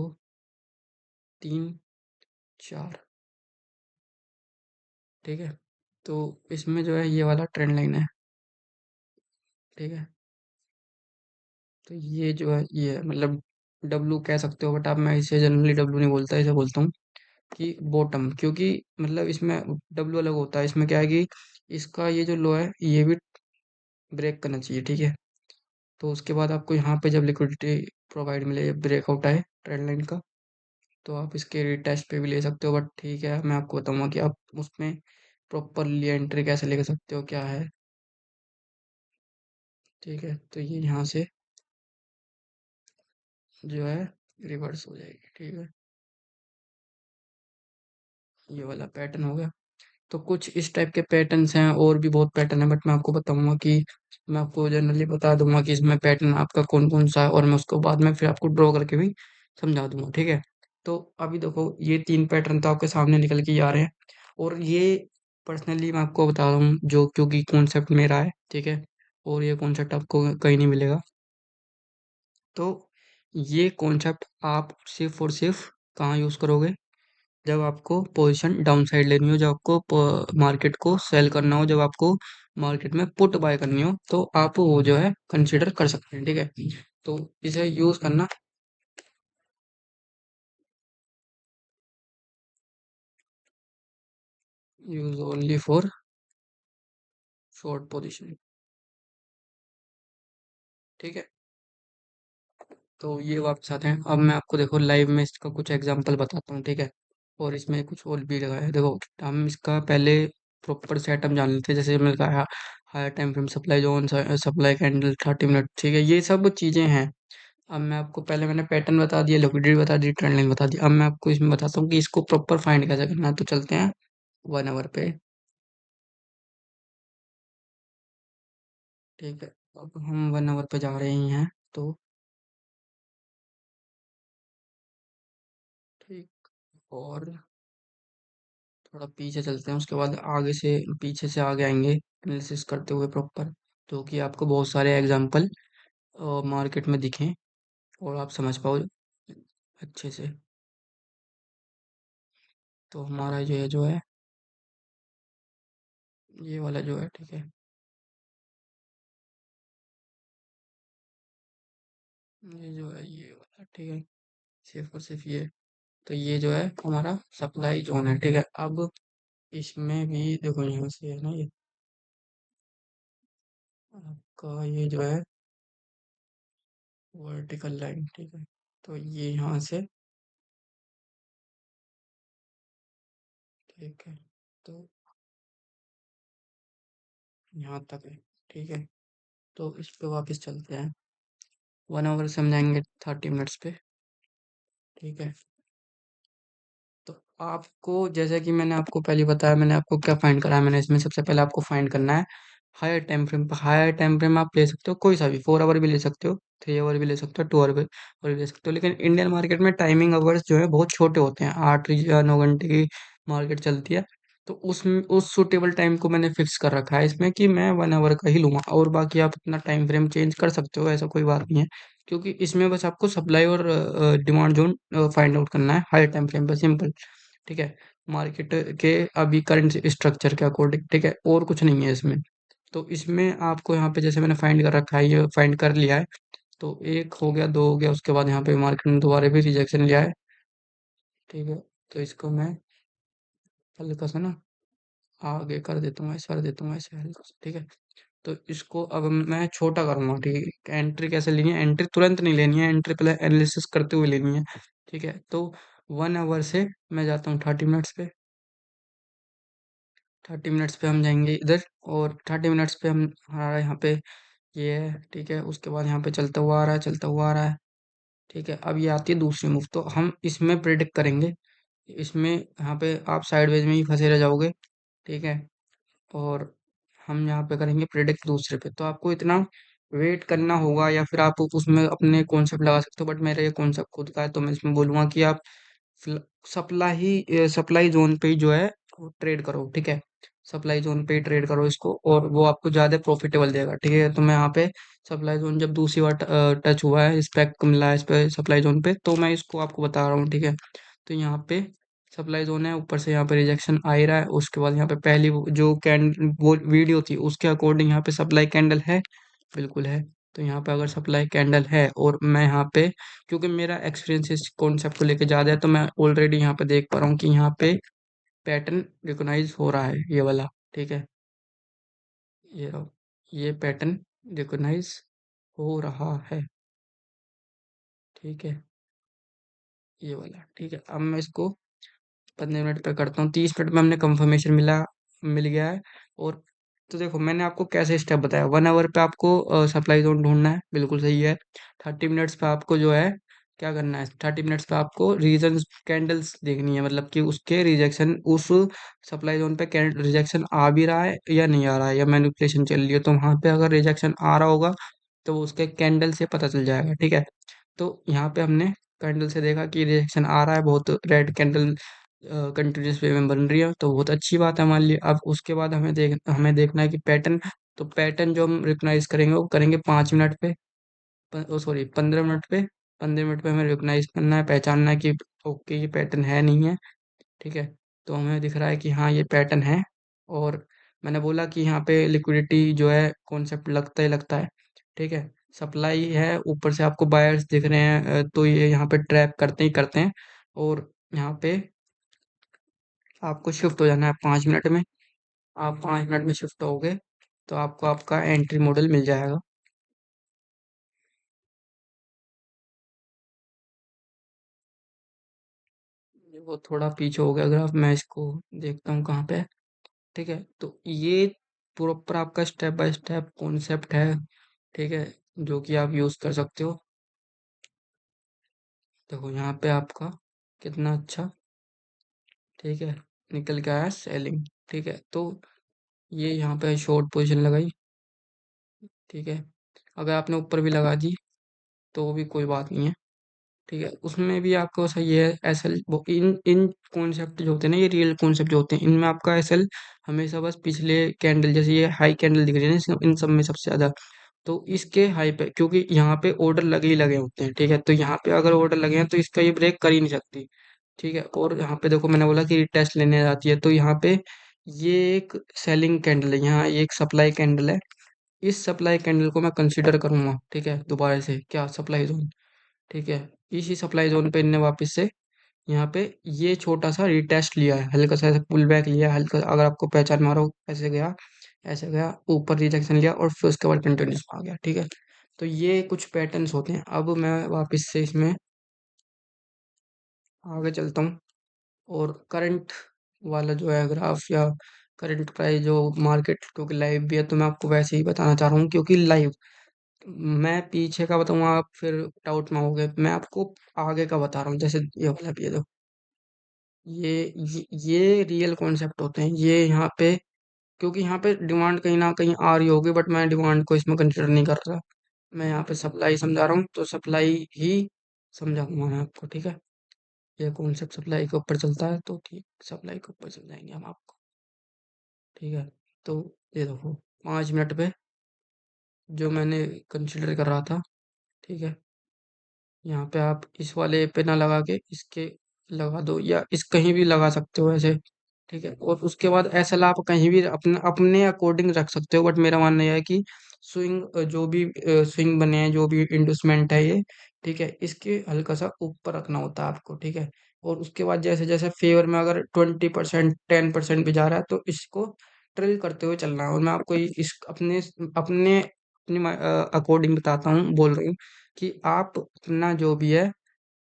तीन, चार, ठीक है। तो इसमें जो है ये वाला ट्रेंड लाइन है, ठीक है। तो ये जो है ये मतलब डब्लू कह सकते हो, बट आप, मैं इसे जनरली डब्लू नहीं बोलता, इसे बोलता हूँ कि बॉटम, क्योंकि मतलब इसमें डब्लू अलग होता है। इसमें क्या है कि इसका ये जो लो है ये भी ब्रेक करना चाहिए, ठीक है। तो उसके बाद आपको यहाँ पे जब लिक्विडिटी प्रोवाइड मिले, ब्रेकआउट आए ट्रेंड लाइन का, तो आप इसके रिटेस्ट पे भी ले सकते हो। बट ठीक है, मैं आपको बताऊंगा कि आप उसमें प्रॉपरली एंट्री कैसे ले सकते हो, क्या है, ठीक है। तो ये यहाँ से जो है रिवर्स हो जाएगी, ठीक है। ये वाला पैटर्न हो गया। तो कुछ इस टाइप के पैटर्न्स हैं, और भी बहुत पैटर्न है, बट मैं आपको बताऊंगा कि मैं आपको जनरली बता दूंगा कि इसमें पैटर्न आपका कौन कौन सा है, और मैं उसको बाद में फिर आपको ड्रॉ करके भी समझा दूंगा, ठीक है। तो अभी देखो, ये तीन पैटर्न तो आपके सामने निकल के ही आ रहे हैं, और ये पर्सनली मैं आपको बता रहा हूँ जो, क्योंकि कॉन्सेप्ट मेरा है, ठीक है, और ये कॉन्सेप्ट आपको कहीं नहीं मिलेगा। तो ये कॉन्सेप्ट आप सिर्फ और सिर्फ कहाँ यूज़ करोगे, जब आपको पोजीशन डाउन साइड लेनी हो, जब आपको मार्केट को सेल करना हो, जब आपको मार्केट में पुट बाय करनी हो, तो आप वो जो है कंसीडर कर सकते हैं, ठीक है। तो इसे यूज करना, use only for short position, ठीक है। तो ये वापस आते हैं। अब मैं आपको देखो लाइव में इसका कुछ एग्जांपल बताता हूँ, ठीक है। और इसमें कुछ और भी लगा है, देखो हम इसका पहले प्रॉपर सेटअप जान लेते हैं। जैसे मैंने कहा, higher time frame, supply zone, supply candle, 30 minute, ठीक है, ये सब चीज़ें हैं। अब मैं आपको, पहले मैंने पैटर्न बता दिया, लिक्विडिटी बता दी, ट्रेंड लाइन बता दी। अब मैं आपको इसमें बताता हूँ कि इसको प्रॉपर फाइंड कैसे करना है। तो चलते हैं 1 आवर पे, ठीक है। अब हम 1 आवर पे जा रहे हैं, तो ठीक, और थोड़ा पीछे चलते हैं, उसके बाद आगे से, पीछे से आगे आएंगे एनालिसिस करते हुए प्रॉपर, तो कि आपको बहुत सारे एग्जांपल मार्केट में दिखें और आप समझ पाओ अच्छे से। तो हमारा ये जो है, ये वाला जो है, ठीक है, ये जो है ये वाला, ठीक है, सिर्फ और सिर्फ ये। तो ये जो है हमारा सप्लाई जोन है, ठीक है। अब इसमें भी देखो, यहाँ से है ना ये आपका, ये जो है वर्टिकल लाइन, ठीक है। तो ये यहाँ से, ठीक है, तो यहाँ तक है, ठीक है। तो इस पे वापस चलते हैं, 1 आवर से हम जाएंगे 30 मिनट्स पे, ठीक है। तो आपको, जैसा कि मैंने आपको पहले बताया, मैंने आपको क्या फाइंड करा है, मैंने इसमें सबसे पहले आपको फाइंड करना है हायर टाइम फ्रेम पर। हायर टाइम फ्रेम आप ले सकते हो कोई सा भी, 4 आवर भी ले सकते हो, 3 आवर भी ले सकते हो, 2 आवर भी ले सकते हो। लेकिन इंडियन मार्केट में टाइमिंग आवर्स जो है बहुत छोटे होते हैं, 8 या 9 घंटे की मार्केट चलती है। तो उस सुटेबल टाइम को मैंने फिक्स कर रखा है इसमें, कि मैं 1 आवर का ही लूंगा, और बाकी आप अपना टाइम फ्रेम चेंज कर सकते हो, ऐसा कोई बात नहीं है। क्योंकि इसमें बस आपको सप्लाई और डिमांड जोन फाइंड आउट करना है हायर टाइम फ्रेम पर, सिंपल, ठीक है। मार्केट के अभी करंट स्ट्रक्चर के अकॉर्डिंग, ठीक है, और कुछ नहीं है इसमें। तो इसमें आपको यहाँ पे जैसे मैंने फाइंड कर रखा है, ये फाइंड कर लिया है। तो एक हो गया, दो हो गया, उसके बाद यहाँ पे मार्केट ने दोबारा भी रिजेक्शन लिया है, ठीक है। तो इसको मैं हल्का सा ना आगे कर देता हूँ, ऐसे कर देता हूँ, ऐसे हल्का सा, ठीक है। तो इसको अब मैं छोटा करूंगा, ठीक है। एंट्री कैसे लेनी है, एंट्री तुरंत नहीं लेनी है, एंट्री पहले एनालिसिस करते हुए लेनी है, ठीक है। तो 1 आवर से मैं जाता हूँ 30 मिनट्स पे, 30 मिनट्स पे हम जाएंगे इधर, और 30 मिनट्स पे हम, हमारा यहाँ पे ये है, ठीक है। उसके बाद यहाँ पे चलता हुआ आ रहा है, चलता हुआ आ रहा है, ठीक है। अब ये आती है दूसरी मूव, तो हम इसमें प्रिडिक्ट करेंगे इसमें यहाँ पे आप साइडवेज में ही फंसे रह जाओगे, ठीक है। और हम यहाँ पे करेंगे प्रेडिक्ट दूसरे पे, तो आपको इतना वेट करना होगा या फिर आप उसमें अपने कॉन्सेप्ट लगा सकते हो, बट मेरा ये कॉन्सेप्ट खुद का है तो मैं इसमें बोलूँगा कि आप सप्लाई जोन पे ही जो है ट्रेड करो, ठीक है। सप्लाई जोन पे ही ट्रेड करो इसको, और वो आपको ज़्यादा प्रॉफिटेबल देगा, ठीक है। तो मैं यहाँ पे सप्लाई जोन जब दूसरी बार टच हुआ है, स्पेक मिला है इस पे सप्लाई जोन पे, तो मैं इसको आपको बता रहा हूँ, ठीक है। तो यहाँ पे सप्लाई जोन है, ऊपर से यहाँ पे रिजेक्शन आ ही रहा है, उसके बाद यहाँ पे पहली जो वो वीडियो थी उसके अकॉर्डिंग यहाँ पे सप्लाई कैंडल है, बिल्कुल है। तो यहाँ पे अगर सप्लाई कैंडल है और मैं यहाँ पे, क्योंकि मेरा एक्सपीरियंस इस कॉन्सेप्ट को लेके ज़्यादा है, तो मैं ऑलरेडी यहाँ पे देख पा रहा हूँ कि यहाँ पे पैटर्न रिकॉग्नाइज हो रहा है, ये वाला, ठीक है। ये रहो, ये पैटर्न रिकॉग्नाइज हो रहा है, ठीक है, ये वाला, ठीक है। अब मैं इसको 15 मिनट पे करता हूँ, 30 मिनट में हमने कंफर्मेशन मिल गया है। और तो देखो मैंने आपको कैसे स्टेप बताया, 1 आवर पे आपको सप्लाई जोन ढूंढना है, बिल्कुल सही है। 30 मिनट्स पे आपको जो है क्या करना है, 30 मिनट्स पे आपको रीजन कैंडल्स देखनी है, मतलब कि उसके रिजेक्शन उस सप्लाई जोन पे रिजेक्शन आ भी रहा है या नहीं आ रहा है, या मैनिपुलेशन चल रही है। तो वहां पे अगर रिजेक्शन आ रहा होगा तो उसके कैंडल से पता चल जाएगा, ठीक है। तो यहाँ पे हमने कैंडल से देखा कि रिएक्शन आ रहा है, बहुत रेड कैंडल कंटिन्यूस वे में बन रही है, तो बहुत अच्छी बात है हमारे लिए। अब उसके बाद हमें देखना है कि पैटर्न, तो पैटर्न जो हम रिकॉग्नाइज करेंगे वो करेंगे 5 मिनट पे, सॉरी 15 मिनट पे। 15 मिनट पे हमें रिकॉग्नाइज करना है, पहचानना है कि ओके ये पैटर्न है नहीं है, ठीक है। तो हमें दिख रहा है कि हाँ ये पैटर्न है। और मैंने बोला कि यहाँ पे लिक्विडिटी जो है कॉन्सेप्ट लगता ही लगता है, ठीक है। सप्लाई है, ऊपर से आपको बायर्स दिख रहे हैं, तो ये यहाँ पे ट्रैप करते ही करते हैं। और यहाँ पे आपको शिफ्ट हो जाना है 5 मिनट में। आप 5 मिनट में शिफ्ट होगे तो आपको आपका एंट्री मॉडल मिल जाएगा। वो थोड़ा पीछे हो गया ग्राफ, मैं इसको देखता हूँ कहाँ पे है, ठीक है। तो ये प्रॉपर आपका स्टेप बाय स्टेप कॉन्सेप्ट है, ठीक है, जो कि आप यूज़ कर सकते हो। देखो यहाँ पे आपका कितना अच्छा, ठीक है, निकल के आया सेलिंग, ठीक है। तो ये यहाँ पे शॉर्ट पोजीशन लगाई, ठीक है। अगर आपने ऊपर भी लगा दी तो भी कोई बात नहीं है, ठीक है। उसमें भी आपको सही है एसएल, इन इन कॉन्सेप्ट जो होते हैं ना, ये रियल कॉन्सेप्ट जो होते हैं, इनमें आपका एसएल हमेशा बस पिछले कैंडल, जैसे ये हाई कैंडल दिख रही है ना इन सब में सबसे ज्यादा, तो इसके हाई पे, क्योंकि यहाँ पे ऑर्डर लगे ही लगे होते हैं, ठीक है। तो यहाँ पे अगर ऑर्डर लगे हैं तो इसका ये ब्रेक कर ही नहीं सकती, ठीक है। और यहाँ पे देखो मैंने बोला कि रिटेस्ट लेने जाती है, तो यहाँ पे ये एक सेलिंग कैंडल है, यहाँ ये एक सप्लाई कैंडल है। इस सप्लाई कैंडल को मैं कंसीडर करूंगा, ठीक है, दोबारा से क्या सप्लाई जोन, ठीक है। इसी सप्लाई जोन पे इनने वापस से यहाँ पे ये छोटा सा रिटेस्ट लिया है, हल्का सा पुल बैक लिया है, हल्का, अगर आपको पहचान मारो, ऐसे गया, ऐसे गया, ऊपर रिजेक्शन लिया और फिर उसके बाद कंटिन्यूस आ गया, ठीक है। तो ये कुछ पैटर्न्स होते हैं। अब मैं वापस से इसमें आगे चलता हूँ, और करंट वाला जो है ग्राफ, या करंट प्राइस जो मार्केट, क्योंकि लाइव भी है तो मैं आपको वैसे ही बताना चाह रहा हूँ, क्योंकि लाइव मैं पीछे का बताऊंगा आप फिर डाउट में होगे, मैं आपको आगे का बता रहा हूँ। जैसे ये वाला भी है, दो ये रियल कॉन्सेप्ट होते हैं ये यहाँ पे, क्योंकि यहाँ पे डिमांड कहीं ना कहीं आ रही होगी, बट मैं डिमांड को इसमें कंसिडर नहीं कर रहा। मैं यहाँ पे सप्लाई समझा रहा हूँ, तो सप्लाई ही समझाऊंगा मैं आपको, ठीक है। ये कॉन्सेप्ट सप्लाई के ऊपर चलता है, तो ठीक सप्लाई के ऊपर समझाएंगे हम आपको, ठीक है। तो ये देखो 5 मिनट पे जो मैंने कंसिडर कर रहा था, ठीक है, यहाँ पे आप इस वाले पे ना लगा के इसके लगा दो, या इस कहीं भी लगा सकते हो ऐसे, ठीक है। और उसके बाद एसएल आप कहीं भी अपने अपने अकॉर्डिंग रख सकते हो, बट मेरा मानना यह है कि स्विंग जो भी स्विंग बने हैं, जो भी इंडस्टमेंट है ये, ठीक है, इसके हल्का सा ऊपर रखना होता है आपको, ठीक है। और उसके बाद जैसे जैसे फेवर में अगर 20%, 10% भी जा रहा है तो इसको ट्रिल करते हुए चलना है। और मैं आपको इस अपने अपने अपने अकॉर्डिंग बताता हूँ, बोल रहा हूँ कि आप अपना जो भी है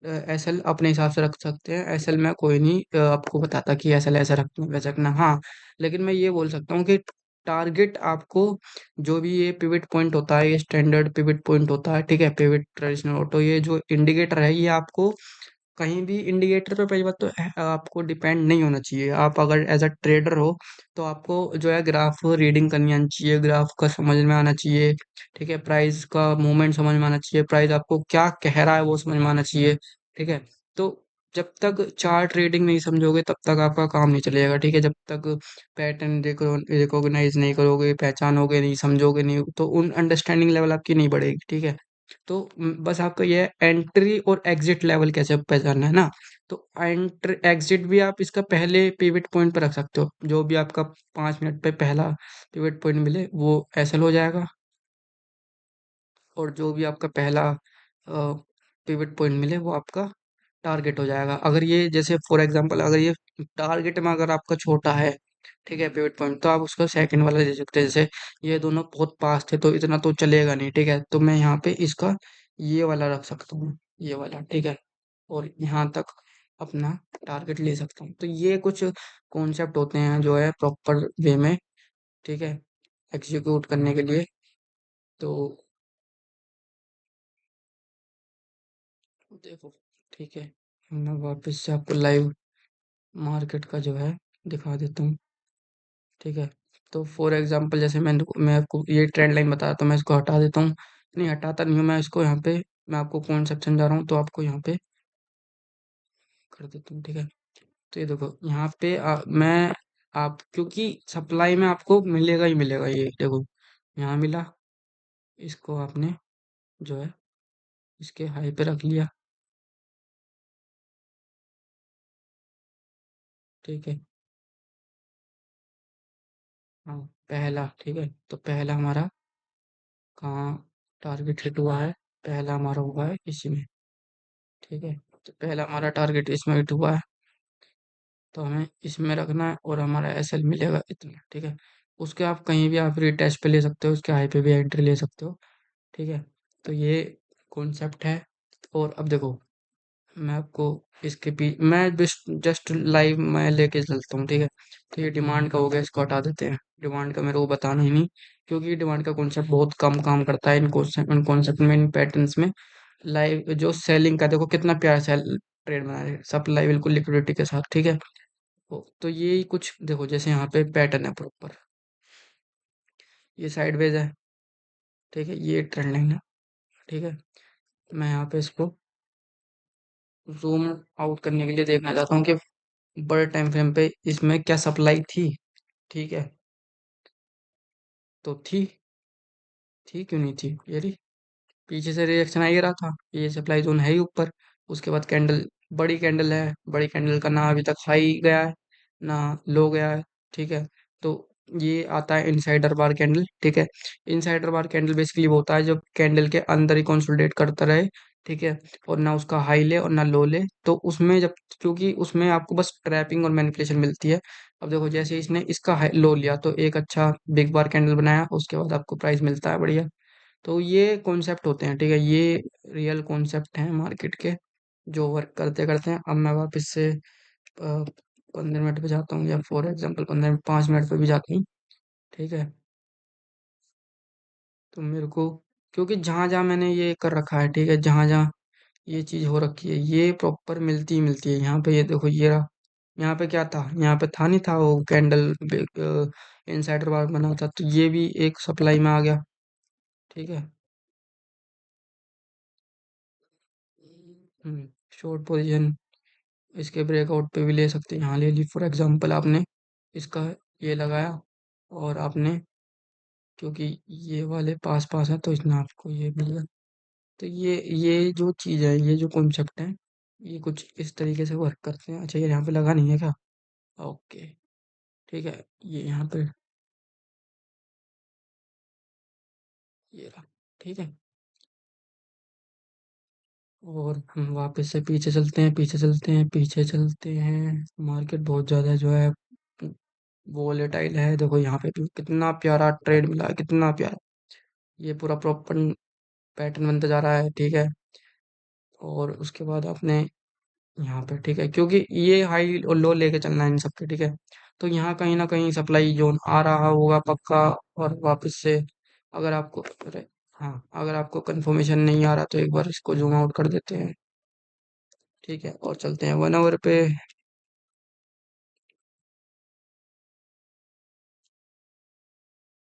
एसएल अपने हिसाब से रख सकते हैं। एसएल में कोई नहीं आपको बताता कि एसएल ऐसा रखना वैसा रखना, हाँ। लेकिन मैं ये बोल सकता हूँ कि टारगेट आपको, जो भी ये पिवट पॉइंट होता है, ये स्टैंडर्ड पिवट पॉइंट होता है, ठीक है, पिवट ट्रेडिशनल ऑटो, ये जो इंडिकेटर है ये आपको कहीं भी इंडिकेटर पे पहली बात तो आपको डिपेंड नहीं होना चाहिए। आप अगर एज अ ट्रेडर हो तो आपको जो है ग्राफ रीडिंग करनी आनी चाहिए, ग्राफ का समझ में आना चाहिए। ठीक है, प्राइस का मूवमेंट समझ में आना चाहिए, प्राइस आपको क्या कह रहा है वो समझ में आना चाहिए। ठीक है, तो जब तक चार्ट रीडिंग नहीं समझोगे तब तक आपका काम नहीं चलेगा। ठीक है, जब तक पैटर्न रिकॉग्नाइज नहीं करोगे, पहचानोगे नहीं, समझोगे नहीं, तो उन अंडरस्टैंडिंग लेवल आपकी नहीं बढ़ेगी। ठीक है, तो बस आपका ये एंट्री और एग्जिट लेवल कैसे पहचानना है ना। तो एंट्री एग्जिट भी आप इसका पहले पिवट पॉइंट पर रख सकते हो। जो भी आपका 5 मिनट पे पहला पिवट पॉइंट मिले वो एसएल हो जाएगा, और जो भी आपका पहला पिवट पॉइंट मिले वो आपका टारगेट हो जाएगा। अगर ये जैसे फॉर एग्जांपल अगर ये टारगेट में अगर आपका छोटा है, ठीक है, पिवट पॉइंट, तो आप उसका सेकंड वाला दे सकते हैं। जैसे ये दोनों बहुत पास थे तो इतना तो चलेगा नहीं। ठीक है, तो मैं यहाँ पे इसका ये वाला रख सकता हूँ, ये वाला। ठीक है, और यहाँ तक अपना टारगेट ले सकता हूँ। तो ये कुछ कॉन्सेप्ट होते हैं जो है प्रॉपर वे में, ठीक है, एग्जीक्यूट करने के लिए। तो देखो, ठीक है, मैं वापस से आपको लाइव मार्केट का जो है दिखा देता हूँ। ठीक है, तो फॉर एग्जांपल जैसे मैं आपको ये ट्रेंड लाइन बता रहा था, मैं इसको हटा देता हूँ। नहीं, हटाता नहीं हूँ मैं इसको, यहाँ पे मैं आपको कॉन्सेप्ट समझा रहा हूँ तो आपको यहाँ पे कर देता हूँ। ठीक है, तो ये देखो यहाँ पे मैं आप क्योंकि सप्लाई में आपको मिलेगा ही मिलेगा। ये देखो यहाँ मिला, इसको आपने जो है इसके हाई पे रख लिया। ठीक है, हाँ पहला, ठीक है, तो पहला हमारा कहाँ टारगेट हिट हुआ है, पहला हमारा हुआ है इसी में। ठीक है, तो पहला हमारा टारगेट इसमें हिट हुआ है, तो हमें इसमें रखना है और हमारा एसएल मिलेगा इतना। ठीक है, उसके आप कहीं भी आप रीटेस्ट पे ले सकते हो, उसके हाई पे भी एंट्री ले सकते हो। ठीक है, तो ये कॉन्सेप्ट है। और अब देखो मैं आपको इसके मैं जस्ट लाइव मैं लेके चलता हूँ। ठीक है, तो ये डिमांड का हो गया, इसको हटा देते हैं। डिमांड का मेरे को बताना ही नहीं, क्योंकि डिमांड का कॉन्सेप्ट बहुत कम काम करता है इन कॉन्सेप्ट में, इन पैटर्न्स में। लाइव जो सेलिंग का देखो कितना प्यारा सेल ट्रेड बना रहे हैं, सप्लाई बिल्कुल लिक्विडिटी के साथ। ठीक है, तो ये कुछ देखो जैसे यहाँ पे पैटर्न है प्रॉपर, ये साइडवेज है। ठीक है, ये ट्रेंड लाइन है। ठीक है, मैं यहाँ पे इसको जूम आउट करने के लिए देखना चाहता हूँ कि बड़े टाइम फ्रेम पे इसमें क्या सप्लाई थी। ठीक है, तो थी क्यों नहीं थी, ये रही। पीछे से रिएक्शन आ ही रहा था, ये सप्लाई जोन है ही ऊपर। उसके बाद कैंडल, बड़ी कैंडल है, बड़ी कैंडल का ना अभी तक हाई गया है ना लो गया है। ठीक है, तो ये आता है इनसाइडर बार कैंडल। ठीक है, इनसाइडर बार कैंडल बेसिकली वो होता है जब कैंडल के अंदर ही कंसोलिडेट करता रहे। ठीक है, और ना उसका हाई ले और ना लो ले, तो उसमें जब, क्योंकि उसमें आपको बस ट्रैपिंग और मैनिपुलेशन मिलती है। अब देखो जैसे इसने इसका हाई लो लिया तो एक अच्छा बिग बार कैंडल बनाया, उसके बाद आपको प्राइस मिलता है बढ़िया। तो ये कॉन्सेप्ट होते हैं। ठीक है, ये रियल कॉन्सेप्ट हैं मार्केट के जो वर्क करते करते हैं। अब मैं वापस से 15 मिनट पे जाता हूँ, या फॉर एग्जांपल 5 मिनट पे भी जाता हूँ। ठीक है, तो मेरे को, क्योंकि जहाँ जहाँ मैंने ये कर रखा है, ठीक है, जहाँ जहाँ ये चीज़ हो रखी है ये प्रॉपर मिलती ही मिलती है। यहाँ पे ये देखो ये रहा, यहाँ पे क्या था, यहाँ पे था नहीं था वो कैंडल इनसाइडर बार बना था, तो ये भी एक सप्लाई में आ गया। ठीक है, शॉर्ट पोजीशन इसके ब्रेकआउट पे भी ले सकते हैं। यहाँ ले ली फॉर एग्जांपल आपने इसका ये लगाया, और आपने क्योंकि ये वाले पास पास है तो इसने आपको ये मिल गया। तो ये जो चीज़ है, ये जो कॉन्सेप्ट है, ये कुछ इस तरीके से वर्क करते हैं। अच्छा, ये यहाँ पे लगा नहीं है क्या? ओके, ठीक है, ये यहाँ पे ये रहा। ठीक है, और हम वापस से पीछे चलते हैं, पीछे चलते हैं, पीछे चलते हैं। मार्केट बहुत ज़्यादा जो है वोलेटाइल है। देखो यहाँ पे भी कितना प्यारा ट्रेड मिला है, कितना प्यारा। ये पूरा प्रॉपर पैटर्न बनता जा रहा है। ठीक है, और उसके बाद आपने यहाँ पे, ठीक है, क्योंकि ये हाई और लो लेके चलना है इन सबके। ठीक है, तो यहाँ कहीं ना कहीं सप्लाई जोन आ रहा होगा पक्का। और वापस से अगर आपको, अरे हाँ, अगर आपको कंफर्मेशन नहीं आ रहा तो एक बार इसको जूम आउट कर देते हैं। ठीक है, और चलते हैं 1 आवर पे।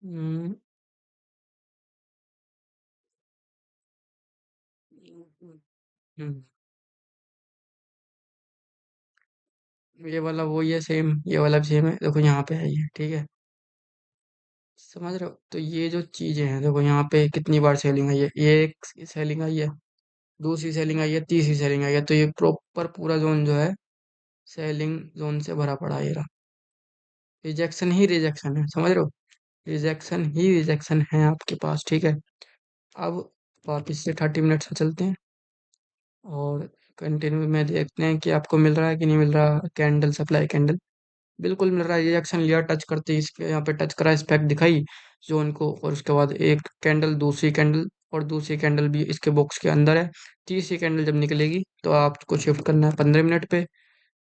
हम्म, हम्म, ये वाला वही है सेम, ये वाला भी सेम है, देखो यहाँ पे है ये, ठीक है। समझ रहे हो? तो ये जो चीजें हैं, देखो यहाँ पे कितनी बार सेलिंग आई है, ये एक सेलिंग आई है, दूसरी सेलिंग आई है, तीसरी सेलिंग आई है, तो ये प्रॉपर पूरा जोन जो है सेलिंग जोन से भरा पड़ा है ये रहा। रिजेक्शन ही रिजेक्शन है, समझ रहे हो? रिजेक्शन ही रिजेक्शन है आपके पास, ठीक है। अब वापिस से 30 मिनट्स में चलते हैं और कंटिन्यू में देखते हैं कि आपको मिल रहा है कि नहीं मिल रहा कैंडल, सप्लाई कैंडल। बिल्कुल मिल रहा है, रिजेक्शन लिया, टच करते ही इसके यहाँ पे टच करा, स्पेक दिखाई जोन को, और उसके बाद एक कैंडल, दूसरी कैंडल, और दूसरी कैंडल भी इसके बॉक्स के अंदर है। तीसरी कैंडल जब निकलेगी तो आपको शिफ्ट करना है 15 मिनट पे।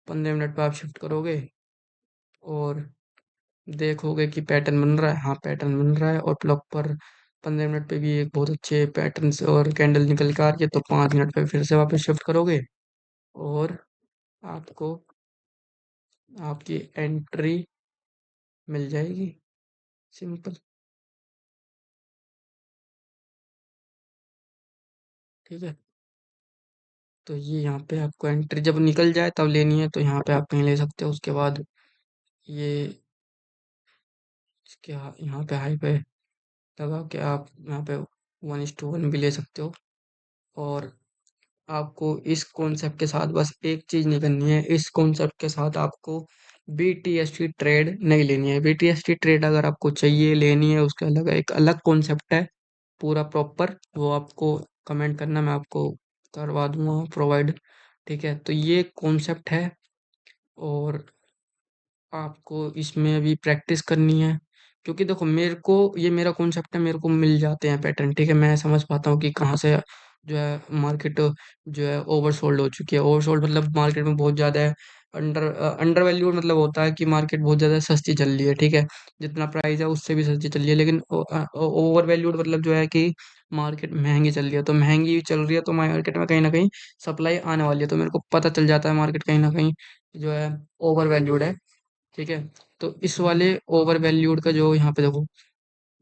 15 मिनट पे आप शिफ्ट करोगे और देखोगे कि पैटर्न बन रहा है, हाँ पैटर्न बन रहा है, और ब्लॉक पर 15 मिनट पे भी एक बहुत अच्छे पैटर्न से और कैंडल निकल के आ रही है, तो 5 मिनट पे फिर से वापस शिफ्ट करोगे और आपको आपकी एंट्री मिल जाएगी। सिंपल। ठीक है, तो ये यहाँ पे आपको एंट्री जब निकल जाए तब लेनी है, तो यहाँ पे आप कहीं ले सकते हो। उसके बाद ये यहाँ पे हाई पे लगा के आप यहाँ पे 1:1 भी ले सकते हो। और आपको इस कॉन्सेप्ट के साथ बस एक चीज नहीं करनी है, इस कॉन्सेप्ट के साथ आपको BTST ट्रेड नहीं लेनी है। BTST ट्रेड अगर आपको चाहिए लेनी है, उसका अलग एक अलग कॉन्सेप्ट है पूरा प्रॉपर, वो आपको कमेंट करना, मैं आपको करवा दूंगा प्रोवाइड। ठीक है, तो ये कॉन्सेप्ट है और आपको इसमें अभी प्रैक्टिस करनी है, क्योंकि देखो मेरे को ये मेरा कॉन्सेप्ट है, मेरे को मिल जाते हैं पैटर्न, ठीक है। मैं समझ पाता हूँ कि कहाँ से जो है मार्केट जो है ओवरसोल्ड हो चुकी है। ओवरसोल्ड मतलब मार्केट में बहुत ज़्यादा है, अंडर वैल्यूड मतलब होता है कि मार्केट बहुत ज़्यादा सस्ती चल रही है, ठीक है। जितना प्राइस है उससे भी सस्ती चल रही है, लेकिन ओवर वैल्यूड मतलब जो है कि मार्केट महंगी चल रही है, तो महंगी चल रही है तो मार्केट में कहीं ना कहीं सप्लाई आने वाली है, तो मेरे को पता चल जाता है मार्केट कहीं ना कहीं जो है ओवर वैल्यूड है। ठीक है, तो इस वाले ओवर वैल्यूड का जो यहाँ पे देखो,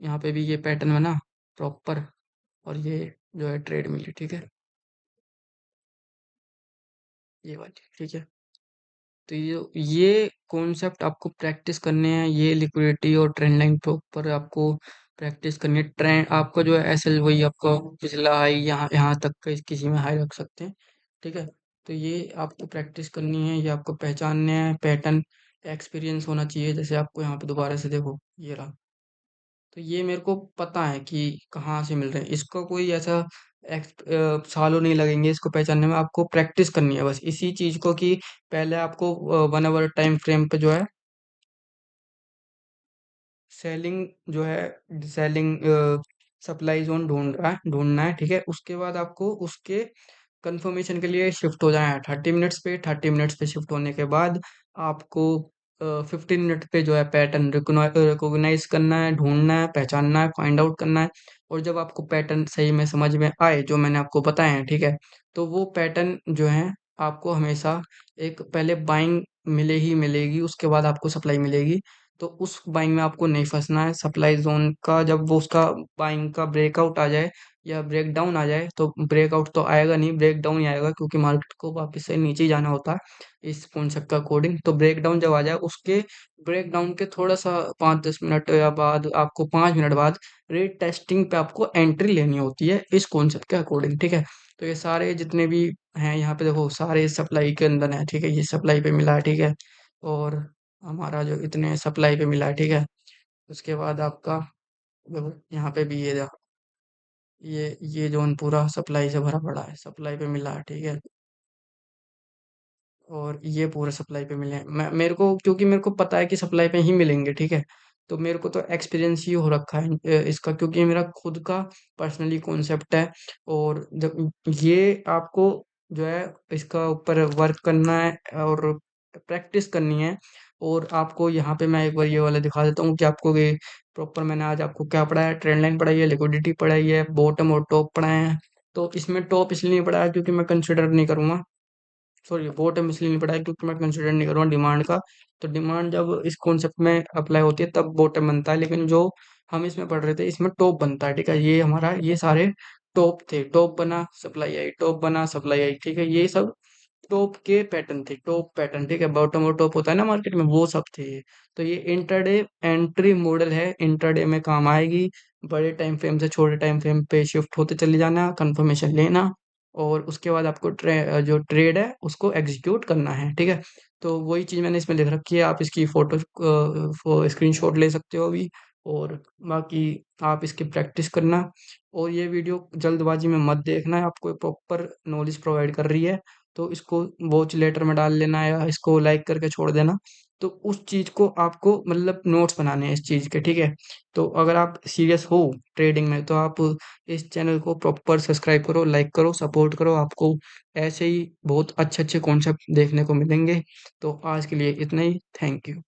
यहाँ पे भी ये पैटर्न बना प्रॉपर, और ये जो है ट्रेड मिली, ठीक है, ये वाली, ठीक है। तो ये कॉन्सेप्ट आपको प्रैक्टिस करने हैं, ये लिक्विडिटी और ट्रेंड लाइन के ऊपर आपको प्रैक्टिस करनी है। ट्रेंड आपका जो है एसएल वही आपका पिछला हाई यहाँ यहाँ तक का किसी में हाई रख सकते हैं, ठीक है। तो ये आपको प्रैक्टिस करनी है, ये आपको पहचानने हैं पैटर्न, एक्सपीरियंस होना चाहिए। जैसे आपको यहाँ पे दोबारा से देखो ये रहा, तो ये मेरे को पता है कि कहाँ से मिल रहे हैं, इसका कोई ऐसा सालों नहीं लगेंगे इसको पहचानने में, आपको प्रैक्टिस करनी है बस इसी चीज को, कि पहले आपको 1 आवर टाइम फ्रेम पे जो है सेलिंग जो है सेलिंग सप्लाई जोन ढूंढना है, ठीक है। उसके बाद आपको उसके कंफर्मेशन के लिए शिफ्ट हो जाए 30 मिनट्स पे। 30 मिनट्स पे शिफ्ट होने के बाद आपको 15 मिनट पे जो है पैटर्न रिकॉग्नाइज करना है, ढूंढना है, पहचानना है, फाइंड आउट करना है। और जब आपको पैटर्न सही में समझ में आए जो मैंने आपको बताए हैं, ठीक है, तो वो पैटर्न जो है आपको हमेशा एक पहले बाइंग मिले ही मिलेगी, उसके बाद आपको सप्लाई मिलेगी। तो उस बाइंग में आपको नहीं फंसना है। सप्लाई जोन का जब वो उसका बाइंग का ब्रेकआउट आ जाए या ब्रेक डाउन आ जाए, तो ब्रेकआउट तो आएगा नहीं, ब्रेक डाउन ही आएगा, क्योंकि मार्केट को वापस से नीचे ही जाना होता है इस कॉन्सेप्ट का अकॉर्डिंग। तो ब्रेक डाउन जब आ जाए, उसके ब्रेक डाउन के थोड़ा सा 5-10 मिनट या बाद, आपको 5 मिनट बाद रेट टेस्टिंग पे आपको एंट्री लेनी होती है इस कॉन्सेप्ट के अकॉर्डिंग, ठीक है। तो ये सारे जितने भी हैं यहाँ पे देखो, सारे सप्लाई के अंदर है, ठीक है, ये सप्लाई पे मिला है, ठीक है। और हमारा जो इतने सप्लाई पे मिला है, ठीक है। उसके बाद आपका देखो यहाँ पे भी ये जोन पूरा सप्लाई से भरा पड़ा है, सप्लाई पे मिला है, ठीक है। और ये पूरे सप्लाई पे मिले हैं। मेरे को क्योंकि मेरे को पता है कि सप्लाई पे ही मिलेंगे, ठीक है। तो मेरे को तो एक्सपीरियंस ही हो रखा है इसका, क्योंकि ये मेरा खुद का पर्सनली कॉन्सेप्ट है। और जब ये आपको जो है इसका ऊपर वर्क करना है और प्रैक्टिस करनी है। और आपको यहाँ पे मैं एक बार ये वाला दिखा देता हूँ कि आपको ये प्रॉपर मैंने आज आपको क्या पढ़ाया है, ट्रेंड लाइन पढ़ाई है, लिक्विडिटी पढ़ाई है, बॉटम और टॉप पढ़ाए हैं। तो इसमें टॉप इसलिए नहीं पढ़ाया क्योंकि मैं कंसिडर नहीं करूंगा सॉरी बॉटम इसलिए नहीं पढ़ा है क्योंकि मैं कंसिडर नहीं कर रहा हूँ डिमांड का। तो डिमांड जब इस कॉन्सेप्ट में अप्लाई होती है तब बॉटम बनता है, लेकिन जो हम इसमें पढ़ रहे थे इसमें टॉप बनता है। ठीक है, ये हमारा ये सारे टॉप थे, टॉप बना सप्लाई आई, टॉप बना सप्लाई आई। ठीक है, ये सब टॉप के पैटर्न थे, टॉप पैटर्न। ठीक है, बॉटम और टॉप होता है ना मार्केट में, वो सब थे ये। तो ये इंटरडे एंट्री मॉडल है, इंटरडे में काम आएगी। बड़े टाइम फ्रेम से छोटे टाइम फ्रेम पे शिफ्ट होते चले जाना, कंफर्मेशन लेना, और उसके बाद आपको जो ट्रेड है उसको एग्जीक्यूट करना है। ठीक है, तो वही चीज़ मैंने इसमें लिख रखी है, आप इसकी फोटो स्क्रीनशॉट ले सकते हो अभी। और बाकी आप इसकी प्रैक्टिस करना। और ये वीडियो जल्दबाजी में मत देखना, आपको प्रॉपर नॉलेज प्रोवाइड कर रही है। तो इसको वॉच लेटर में डाल लेना या इसको लाइक करके छोड़ देना। तो उस चीज़ को आपको मतलब नोट्स बनाने हैं इस चीज़ के। ठीक है, तो अगर आप सीरियस हो ट्रेडिंग में तो आप इस चैनल को प्रॉपर सब्सक्राइब करो, लाइक करो, सपोर्ट करो। आपको ऐसे ही बहुत अच्छे अच्छे कॉन्सेप्ट देखने को मिलेंगे। तो आज के लिए इतना ही। Thank you.